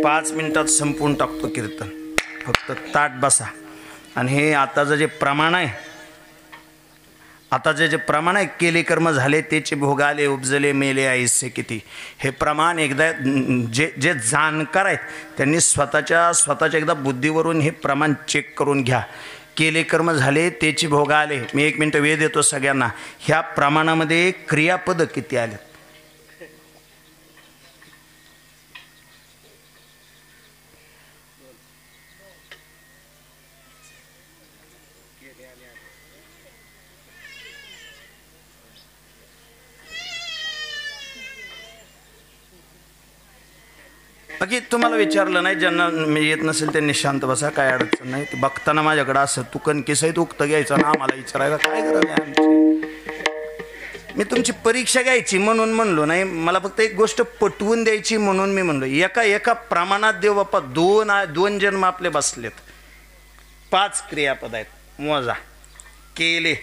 5 मिनिटात संपवून टाकतो कीर्तन. फक्त ताट बसा. आणि हे आताचं जे प्रमाण आहे, आताचे जे प्रमाण आहे, केले कर्म झाले त्याचे भोग आले, उपजले मेले ऐसे किती, हे प्रमाण एकदा जे जाणकार आहेत त्यांनी स्वतःच्या एकदा बुद्धीवरून हे प्रमाण चेक करून घ्या. केले कर्म झाले त्याचे भोग आले. मी 1 मिनिट वेळ देतो सगळ्यांना. ह्या प्रमाणामध्ये क्रियापद किती आले? बाकी तुम्हाला विचारलं नाही, ज्यांना येत नसेल त्यांनी शांत बसा, काय अडचण नाही. ते बघताना माझ्याकडं असं तू कणकेस आहे उक्त घ्यायचं ना, आम्हाला विचारायला काय गरज आहे आमची. मी तुमची परीक्षा घ्यायची म्हणून म्हणलो नाही, मला फक्त एक गोष्ट पटवून द्यायची म्हणून मी म्हणलो. एका प्रमाणात देव बाप्पा 2 जन्म आपले बसलेत. 5 क्रियापद आहेत, मोजा. केले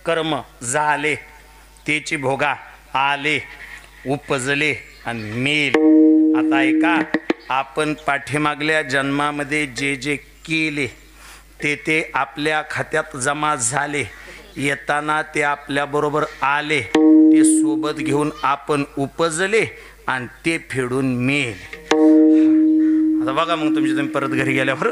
कर्म झाले त्याची भोगा आले, उपजले आणि मेल. आता ऐका, आपण पाठीमागल्या जन्मामध्ये जे केले ते आपल्या खात्यात जमा झाले. येताना ते आपल्याबरोबर आले, ते सोबत घेऊन आपण उपजले आणि ते फेडून मेले. आता बघा मग तुम्ही परत घरी गेल्यावर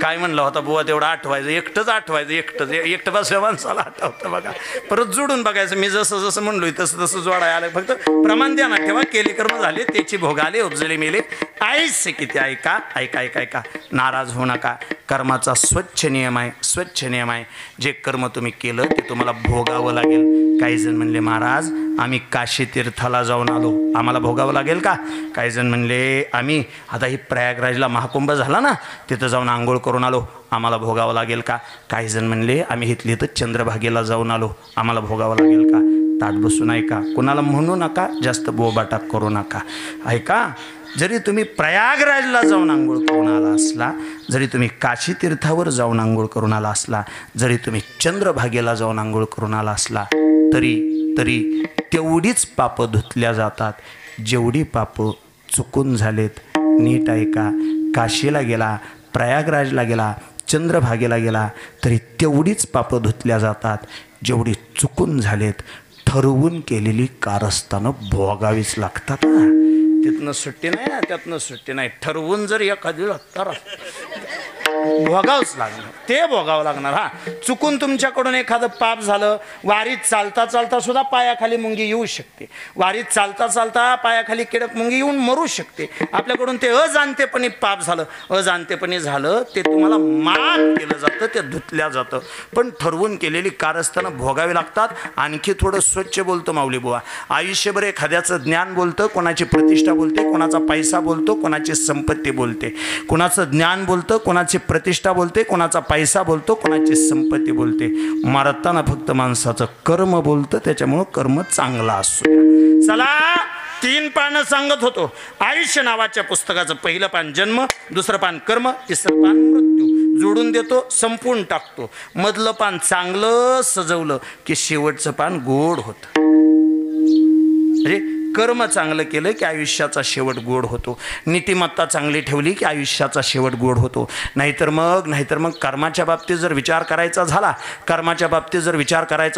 काय म्हणलं होता बुवा, तेवढं आठवायचं, एकटंच आठवायचं, एकटं बसल्या माणसाला आठवतं. बघा परत जोडून बघायचं. मी जसं म्हणलोय तसं जोडायला आलं. फक्त प्रमाण द्या ना ठेवा. केले कर्म झाले त्याची भोग आले, उपजले मेले ऐसे किती. ऐका, नाराज होऊ नका. कर्माचा स्वच्छ नियम आहे. जे कर्म तुम्ही केलं ते तुम्हाला भोगावं लागेल. काही जण म्हणले महाराज आम्ही काशी तीर्थाला जाऊन आलो, आम्हाला भोगावं लागेल का? काही जण म्हणले आम्ही आता ही प्रयागराजला महाकुंभ झाला ना, तिथं जाऊन आंघोळ करून आलो, आम्हाला भोगावं लागेल का? काही जण म्हणले आम्ही इथली तर चंद्रभागेला जाऊन आलो, आम्हाला भोगावं लागेल का? ताट बसून ऐका, कुणाला म्हणू नका, जास्त बोबाटा करू नका. ऐका, जरी तुम्ही प्रयागराजला जाऊन आंघोळ करून आला असला, जरी तुम्ही काशी तीर्थावर जाऊन आंघोळ करून आला असला, जरी तुम्ही चंद्रभागेला जाऊन आंघोळ करून आला असला, तरी तेवढीच पापं धुतल्या जातात जेवढी पापं चुकून झालेत. नीट ऐका, काशीला गेला, प्रयागराजला गेला, चंद्रभागेला गेला तरी तेवढीच पापं धुतल्या जातात जेवढी चुकून झालेत. ठरवून केलेली कारस्थानं भोगावीच लागतात. त्यातनं सुट्टी नाही ना, त्यातनं सुट्टी नाही. ठरवून जर एखादी तर भोगावंच लागणार, ते भोगावं लागणार. हा, चुकून तुमच्याकडून एखादं पाप झालं, वारीत चालता चालता सुद्धा पायाखाली मुंगी येऊ शकते, वारीत चालता चालता पायाखाली किडक मुंगी येऊन मरू शकते. आपल्याकडून ते अजाणतेपणी पाप झालं, अजाणतेपणी झालं ते तुम्हाला माफ केलं जातं, ते धुतल्या जातं. पण ठरवून केलेली कारस्थानं भोगावी लागतात. आणखी थोडं स्वच्छ बोलतो माऊली बुवा. आयुष्यभर एखाद्याचं ज्ञान बोलतं, कोणाची प्रतिष्ठा बोलते, कोणाचा पैसा बोलतो, कोणाची संपत्ती बोलते. कोणाचं ज्ञान बोलतं, कोणाची प्रतिष्ठा बोलते, कोणाचा पैसा बोलतो, कोणाची संपत्ती बोलते. मरताना फक्त माणसाचं कर्म बोलतं, त्याच्यामुळं कर्म चांगला असतो. चला 3 पानं सांगत होतो. आयुष्य नावाच्या पुस्तकाचं पहिलं पान जन्म, दुसरं पान कर्म, तिसरं पान मृत्यू. जोडून देतो, संपवून टाकतो. मधलं पान चांगलं सजवलं की शेवटचं पान गोड होतं. म्हणजे कर्म चांगलं केलं की आयुष्याचा शेवट गोड होतो. नीतिमत्ता चांगली ठेवली की आयुष्याचा शेवट गोड होतो. नाहीतर मग कर्माच्या बाबतीत जर विचार करायचा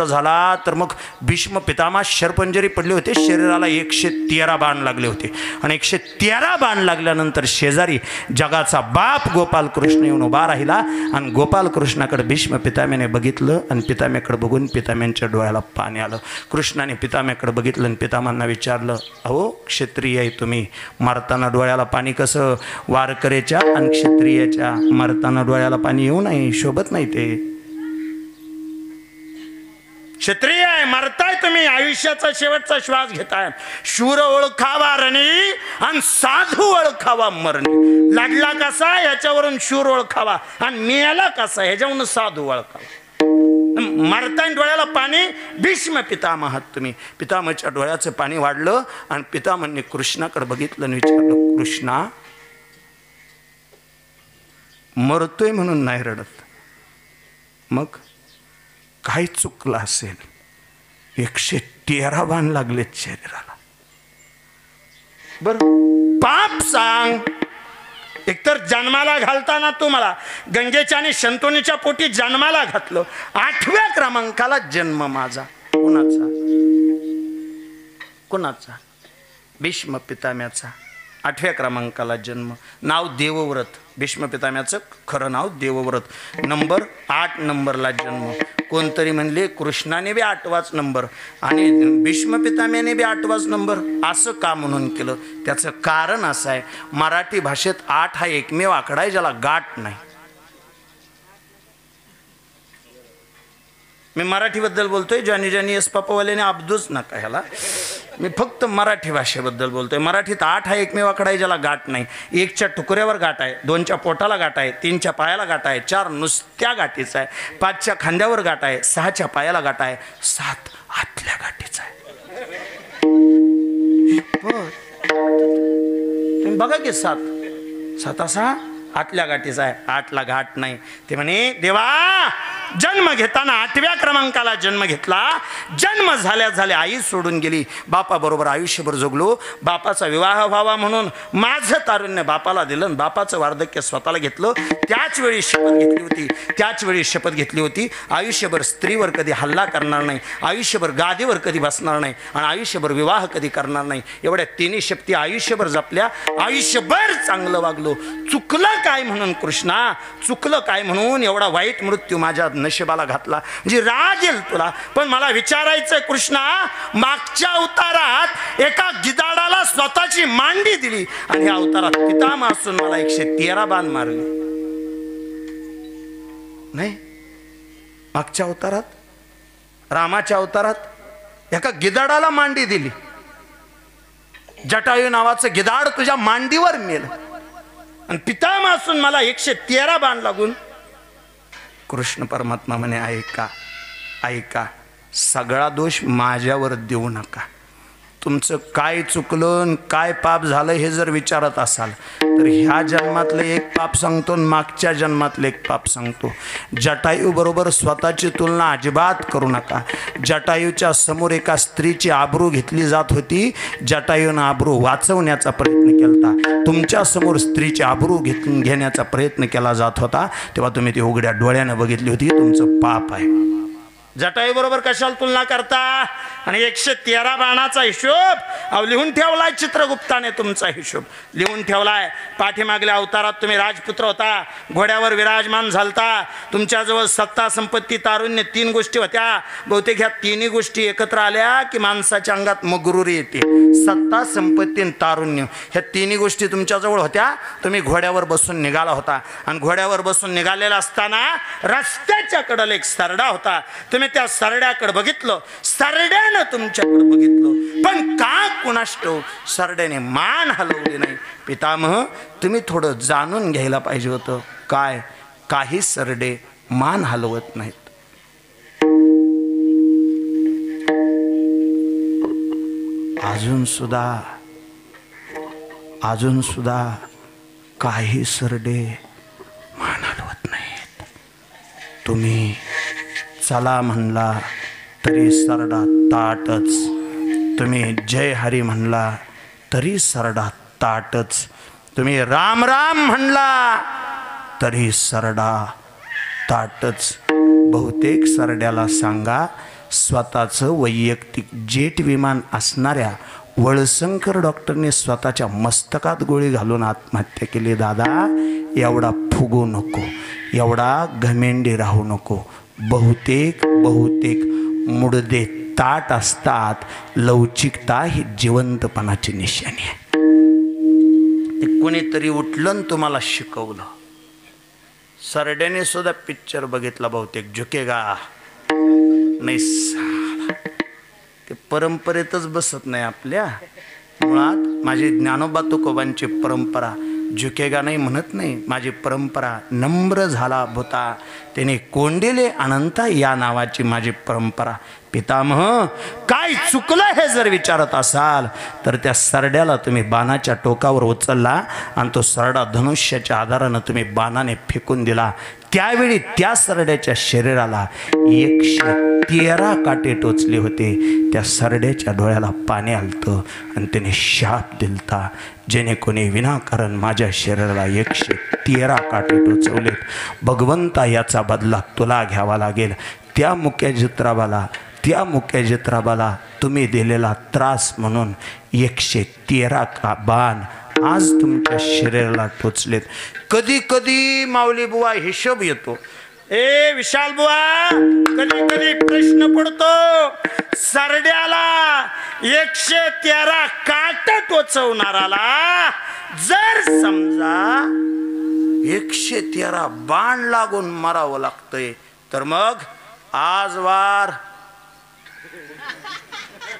झाला तर मग भीष्म पितामह शरपंजरी पडले होते. शरीराला 113 बाण लागले होते. आणि 113 बाण लागल्यानंतर शेजारी जगाचा बाप गोपाल कृष्ण येऊन उभा राहिला. आणि गोपाल कृष्णाकडे भीष्म पितामहाने बघितलं आणि पितामहाकडे बघून पितामहांच्या डोळ्याला पाणी आलं. कृष्णाने पितामहाकडे बघितलं आणि पितामहांना विचारलं, अहो क्षत्रिय आहे तुम्ही, मरताना डोळ्याला पाणी कसं? वारकऱ्याच्या आणि क्षत्रियाच्या मरताना डोळ्याला पाणी येऊ नये, शोभत नाही ते. क्षत्रिय आहे, मरताय तुम्ही, आयुष्याचा शेवटचा श्वास घेताय. शूर ओळखावा रणी आणि साधू ओळखावा मरणी. लढला कसा याच्यावरून शूर ओळखावा आणि मेला कसा ह्याच्यावरून साधू ओळखावा. मरताय डोळ्याला पाणी, भीष्म पितामह तुम्ही. पितामहाच्या डोळ्याचं पाणी वाढलं आणि पितामहांनी कृष्णाकडे बघितलं आणि विचारलं, कृष्णा मरतोय म्हणून नाही रडत, मग काय चुकलं असेल? 113 बाण लागलेत शरीराला. बर पाप सांग. एकतर जन्माला घालताना तू मला गंगेच्या आणि शंतनुच्या पोटी जन्माला घातलं. 8व्या क्रमांकाला जन्म माझा कोणाचा? भीष्म पिताम्याचा. 8व्या क्रमांकाला जन्म. नाव देवव्रत. भीष्म पिताम्याचं खरं नाव देवव्रत. नंबर 8 नंबरला जन्म. कोणतरी म्हणले कृष्णाने बी 8वाच नंबर आणि भीष्म पिताम्याने बी 8वाच नंबर. असं का म्हणून केलं? त्याचं कारण असं आहे, मराठी भाषेत 8 हा एकमेव आकडा आहे ज्याला गाठ नाही. मी मराठीबद्दल बोलतोय. ज्यानी एस पापावाल्याने अब्दूच नका ह्याला. मी फक्त मराठी भाषेबद्दल बोलतोय. मराठीत 8 हा एकमेव आकडा आहे ज्याला गाठ नाही. 1च्या टुकड्यावर गाठ आहे, 2च्या पोटाला गाठ आहे, 3च्या पायाला गाठ आहे, 4 नुसत्या गाठीचा आहे, 5च्या खांद्यावर गाठ आहे, 6च्या पायाला गाठ आहे, 7 आतल्या गाठीचा आहे. तुम्ही बघा की 7 असा आतल्या गाठीचा आहे, 8ला गाठ नाही. ते म्हणे देवा जन्म घेताना 8व्या क्रमांकाला जन्म घेतला. जन्म झाल्या आई सोडून गेली. बापाबरोबर आयुष्यभर जगलो. बापाचा विवाह व्हावा म्हणून माझं तारुण्य बापाला दिलं. बापाचं वार्धक्य स्वतःला घेतलं. त्याच वेळी शपथ घेतली होती आयुष्यभर स्त्रीवर कधी हल्ला करणार नाही, आयुष्यभर गादीवर कधी बसणार नाही आणि आयुष्यभर विवाह कधी करणार नाही. एवढ्या 3 शक्ती आयुष्यभर जपल्या. आयुष्यभर चांगलं वागलो. चुकलं काय म्हणून कृष्णा, चुकलं काय म्हणून एवढा वाईट मृत्यू माझ्या नशिबाला घातला. म्हणजे राग येईल तुला, पण मला विचारायचं कृष्णा, मागच्या अवतारात एका गिधाडाला स्वतःची मांडी दिली आणि ह्या अवतारात पितामह असून मला 113 बाण मारले नाही. मागच्या अवतारात रामाच्या अवतारात एका गिधाडाला मांडी दिली. जटायू नावाचं गिधाड तुझ्या मांडीवर मेलं आणि पितामह असून मला 113 बाण लागून. कृष्ण परमात्मा म्हणे ऐका सगळा दोष माझ्यावर देऊ नका. तुमचं काय चुकलं काय पाप झालं हे जर विचारत असाल तर ह्या जन्मातलं एक पाप सांगतो आणि मागच्या जन्मातलं एक पाप सांगतो. जटायू बरोबर स्वतःची तुलना अजिबात करू नका. जटायूच्या समोर एका स्त्रीची आबरू घेतली जात होती. जटायूनं आबरू वाचवण्याचा प्रयत्न केला. तुमच्या समोर स्त्रीची आबरू घेण्याचा प्रयत्न केला जात होता तेव्हा तुम्ही ती उघड्या डोळ्यानं बघितली होती. तुमचं पाप आहे. जटायू बरोबर कशाला तुलना करता? आणि 113 बाणाचा हिशोब लिहून ठेवलाय चित्रगुप्ताने. तुमचा हिशोब लिहून ठेवलाय. पाठीमागल्या अवतारात तुम्ही राजपुत्र होता, घोड्यावर विराजमान झालता. तुमच्याजवळ सत्ता संपत्ती तारुण्य 3 गोष्टी होत्या. बहुतेक ह्या 3 गोष्टी एकत्र आल्या की माणसाच्या अंगात मगरुरी येते. सत्ता संपत्ती आणि तारुण्य ह्या 3 गोष्टी तुमच्याजवळ होत्या. तुम्ही घोड्यावर बसून निघाला होता आणि घोड्यावर बसून निघालेला असताना रस्त्याच्या कडेला एक सरडा होता. तुम्ही त्या सरड्याकडे बघितलं. सरड्यानं तुमच्याकडे बघितलं, पण का कुणास ठाऊक सरड्याने मान हलवली नाही. पितामह तुम्ही थोडं जाणून घ्यायला पाहिजे होतं. काय काही सरडे मान हलवत नाहीत. अजून सुद्धा काही सरडे मान हलवत नाहीत. तुम्ही चला म्हणला तरी सरडा ताटच. तुम्ही जय हरी म्हणला तरी सरडा ताटच. तुम्ही राम राम म्हणला तरी सरडा ताटच. बहुतेक सरड्याला सांगा स्वतःचं वैयक्तिक जेट विमान असणाऱ्या वळसंकर डॉक्टरने स्वतःच्या मस्तकात गोळी घालून आत्महत्या केली. दादा एवढा फुगू नको, एवढा घमेंडी राहू नको. बहुतेक मुडदे ताट असतात. लवचिकता ही जिवंतपणाची निशाणी आहे. ते कोणीतरी उठलं तुम्हाला शिकवलं. सरड्याने सुद्धा पिक्चर बघितला बहुतेक झुकेगा नाही. ते परंपरेतच बसत नाही आपल्या. मुळात माझी ज्ञानोबा तुकोबांची परंपरा झुकेगा नाही म्हणत नाही. माझी परंपरा नम्र झाला भूता त्याने कोंडिले अनंता या नावाची माझी परंपरा. पितामह काय चुकलं हे जर विचारत असाल तर त्या सरड्याला तुम्ही बाणाच्या टोकावर उचलला आणि तो सरडा धनुष्याच्या आधारानं तुम्ही बाणाने फेकून दिला. त्यावेळी त्या सरड्याच्या शरीराला 113 काटे टोचले होते. त्या सरड्याच्या डोळ्याला पाणी आलतं आणि त्याने शाप दिलता, जेणे कोणी विनाकारण माझ्या शरीराला 113 काटे टोचवलेत. भगवंता याचा बदला तुला घ्यावा लागेल. त्या मुक्या जित्राबाला तुम्ही दिलेला त्रास म्हणून 113 बाण आज तुमच्या शरीराला टोचलेत. कधी कधी माऊली बुवा हिशोब येतो, ए विशाल बुवा, कधी कधी प्रश्न पडतो, सरड्याला 113 काट टोचवणाराला जर समजा 113 बाण लागून मारावं लागतंय तर मग आज वार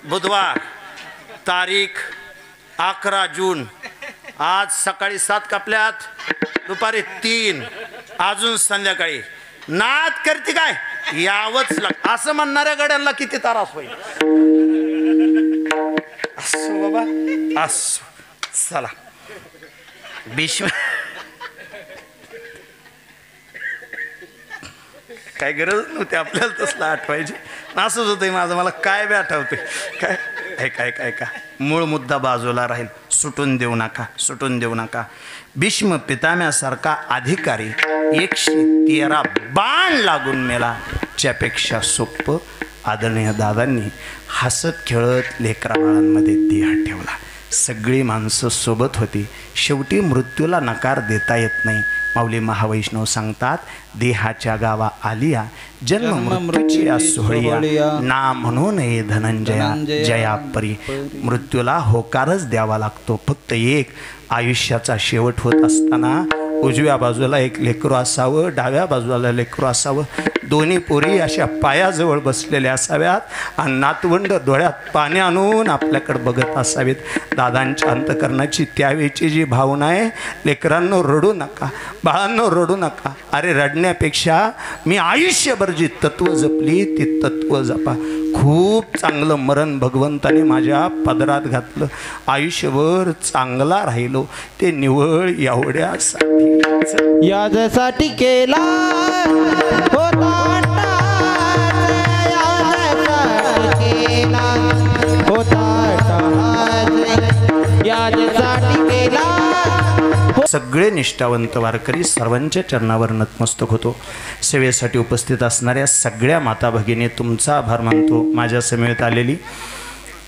बुधवार, तारीख 11 जून, आज सकाळी 7 कापल्यात, दुपारी 3, अजून संध्याकाळी नाद करते काय यावंच लाग असं म्हणणाऱ्या गड्यांना किती त्रास होईल. असो बाबा असो, चला भीष्म काय गरज नव्हती आपल्याला तसलं आठवायची. असंच होतंय माझं, मला काय बी आठवते काय. ऐका मूळ मुद्दा बाजूला राहील. सुटून देऊ नका. भीष्म पिताम्यासारखा अधिकारी 113 बाण लागून मेला, त्यापेक्षा सोपं आदरणीय दादांनी हसत खेळत लेकरा बाळांमध्ये देह ठेवला. सगळी माणसं सोबत होती. शेवटी मृत्यूला नकार देता येत नाही. माऊली महावैष्णव सांगतात, देहाच्या गावा आलिया जन्म मृत्यूची या सोहळिया, ना म्हणू नये धनंजया जया परी. मृत्यूला होकारच द्यावा लागतो. फक्त एक, आयुष्याचा शेवट होत असताना उजव्या बाजूला एक लेकरू असावं, डाव्या बाजूला लेकरू असावं, दोन्ही पोरी अशा पायाजवळ बसलेल्या असाव्यात आणि नातवंड डोळ्यात पाणी आणून आपल्याकडे बघत असावेत. दादांच्या अंतकरणाची त्यावेळची जी भावना आहे, लेकरांनो रडू नका, बाळांनो रडू नका. अरे रडण्यापेक्षा मी आयुष्यभर जी तत्व जपली ती तत्व जपा. खूप चांगलं मरण भगवंताने माझ्या पदरात घातलं. आयुष्यभर चांगला राहिलो ते निवळ एवढ्यासाठी, यासाठी केला होता, यासाठी केला होता, यासाठी केला. सगळे निष्ठावंत वारकरी सर्वांच्या चरणावर नतमस्तक होतो. सेवेसाठी उपस्थित असणाऱ्या सगळ्या माता भगिनी तुमचा आभार मानतो. माझ्या समेत आलेली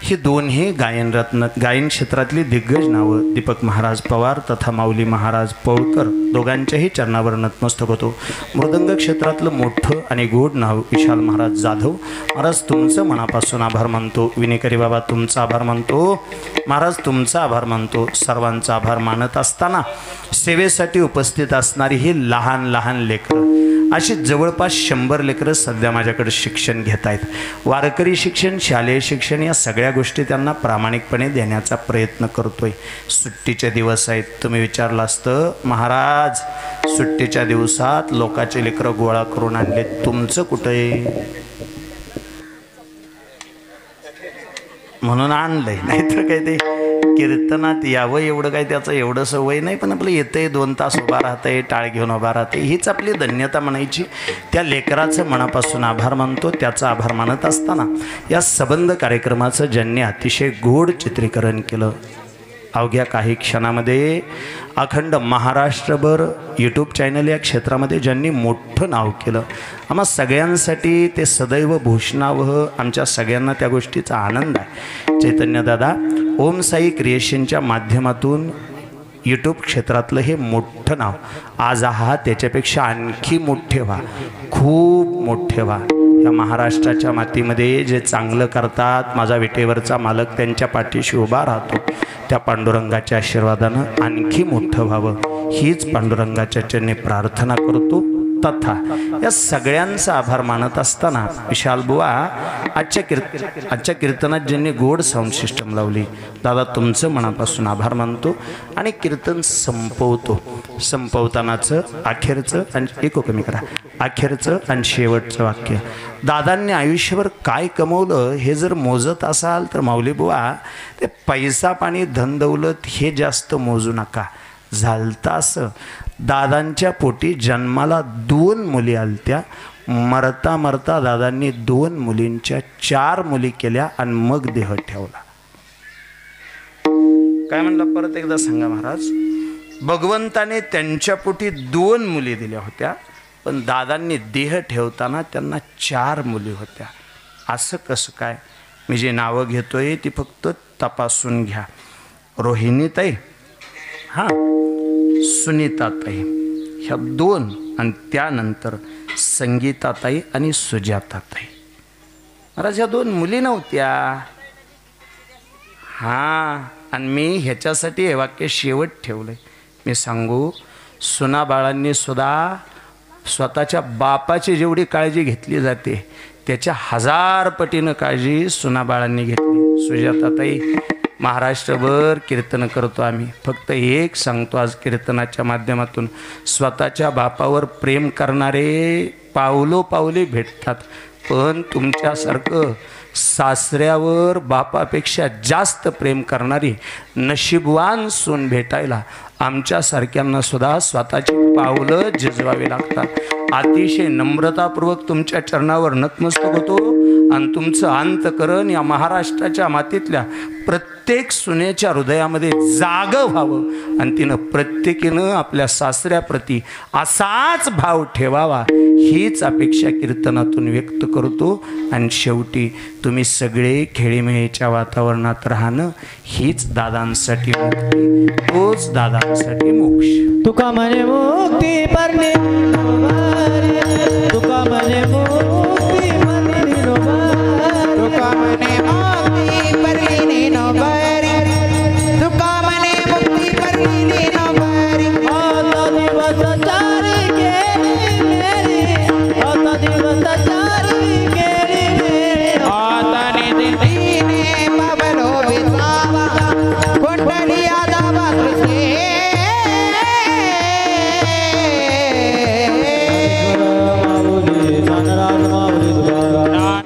ही दोन्ही गायन क्षेत्रातली दिग्गज नावं दीपक महाराज पवार तथा माऊली महाराज पौळकर दोघांच्याही चरणावर नतमस्तक होतो. मृदंग क्षेत्रातलं मोठं आणि गोड नाव विशाल महाराज जाधव महाराज, तुमचं मनापासून आभार मानतो. विनेकरी बाबा तुमचा आभार मानतो. महाराज तुमचा आभार मानतो. सर्वांचा आभार मानत असताना सेवेसाठी उपस्थित असणारी ही लहान लहान लेकरं, अशी जवळपास 100 लेकरं सध्या माझ्याकडे शिक्षण घेत आहेत. वारकरी शिक्षण, शालेय शिक्षण या सगळ्या गोष्टी त्यांना प्रामाणिकपणे देण्याचा प्रयत्न करतोय. सुट्टीचे दिवस आहेत. तुम्ही विचारलं असतं, महाराज सुट्टीच्या दिवसात लोकांचे लेकरं गोळा करून आणले, तुमचं कुठं आहे? म्हणून आणलंय, नाहीतर काय ते कीर्तनात यावं एवढं काय त्याचं एवढं सवय नाही, पण आपलं येतंय 2 तास उभा राहतंय, टाळ घेऊन उभा राहते, हीच आपली धन्यता म्हणायची. त्या लेकराचं मनापासून आभार मानतो. त्याचा आभार मानत असताना या सबंध कार्यक्रमाचं ज्यांनी अतिशय गोड चित्रीकरण केलं, अवघ्या काही क्षणामध्ये अखंड महाराष्ट्रभर यूट्यूब चॅनल या क्षेत्रामध्ये ज्यांनी मोठं नाव केलं, आम्हा सगळ्यांसाठी ते सदैव भूषणावह. आमच्या सगळ्यांना त्या गोष्टीचा आनंद आहे. चैतन्यदादा ओम साई क्रिएशनच्या माध्यमातून यूट्यूब क्षेत्रातलं हे मोठं नाव आज आहात, त्याच्यापेक्षा आणखी मोठे व्हा, खूप मोठे व्हा. या महाराष्ट्राच्या मातीमध्ये जे चांगलं करतात, माझा विटेवरचा मालक त्यांच्या पाठीशी उभा राहतो. त्या पांडुरंगाच्या आशीर्वादानं आणखी मोठं व्हावं, हीच पांडुरंगाच्या चरणी प्रार्थना करतो. तथा या सगळ्यांचा आभार मानत असताना विशाल बुवा आजच्या कीर्तनात ज्यांनी गोड साऊंड सिस्टम लावली, दादा तुमचं मनापासून आभार मानतो आणि कीर्तन संपवतो. संपवतानाचं अखेरचं आणि एक कमी करा, अखेरचं आणि शेवटचं वाक्य, दादांनी आयुष्यभर काय कमवलं हे जर मोजत असाल तर माऊली बुवा ते पैसा पाणी धन दौलत हे जास्त मोजू नका. झालतं असं, दादांच्या पोटी जन्माला 2 मुली आलत्या. मरता मरता दादांनी 2 मुलींच्या 4 मुली केल्या आणि मग देह ठेवला. काय म्हणलं परत एकदा सांगा महाराज. भगवंताने त्यांच्या पोटी 2 मुली दिल्या होत्या, पण दादांनी देह ठेवताना त्यांना 4 मुली होत्या. असं कसं काय? मी जे नावं घेतोय ती फक्त तपासून घ्या. रोहिणीताई, हां, सुनीताताई, ह्या 2 आणि त्यानंतर संगीताताई आणि सुजाताताई. महाराज ह्या 2 मुली नव्हत्या. हां, आणि मी ह्याच्यासाठी हे वाक्य शेवट ठेवलंय. मी सांगू, सुनाबाळांनी सुद्धा स्वतःच्या बापाची जेवढी काळजी घेतली जाते त्याच्या 1000 पटीनं काळजी सुनाबाळांनी घेतली. सुजाताताई, महाराष्ट्रभर कीर्तन करतो आम्ही, फक्त एक सांगतो आज कीर्तनाच्या माध्यमातून, स्वतःच्या बापावर प्रेम करणारे पावलोपावली भेटतात, पण तुमच्यासारखं सासऱ्यावर बापापेक्षा जास्त प्रेम करणारी नशीबवान सून भेटायला आमच्यासारख्यांना सुद्धा स्वतःची पावलं झिजवावी लागतात. अतिशय नम्रतापूर्वक तुमच्या चरणावर नतमस्तक होतो आणि तुमचं अंतकरण या महाराष्ट्राच्या मातीतल्या प्रत्येक सुनेच्या हृदयामध्ये जागं व्हावं आणि तिनं प्रत्येकीनं आपल्या सासऱ्याप्रती असाच भाव ठेवावा हीच अपेक्षा कीर्तनातून व्यक्त करतो. आणि शेवटी तुम्ही सगळे खेळीमेळीच्या वातावरणात राहणं हीच दादांसाठी मुक्ती, तोच दादांसाठी मोक्ष. तुका म्हणे मुक्ती परणे तुका म्हणे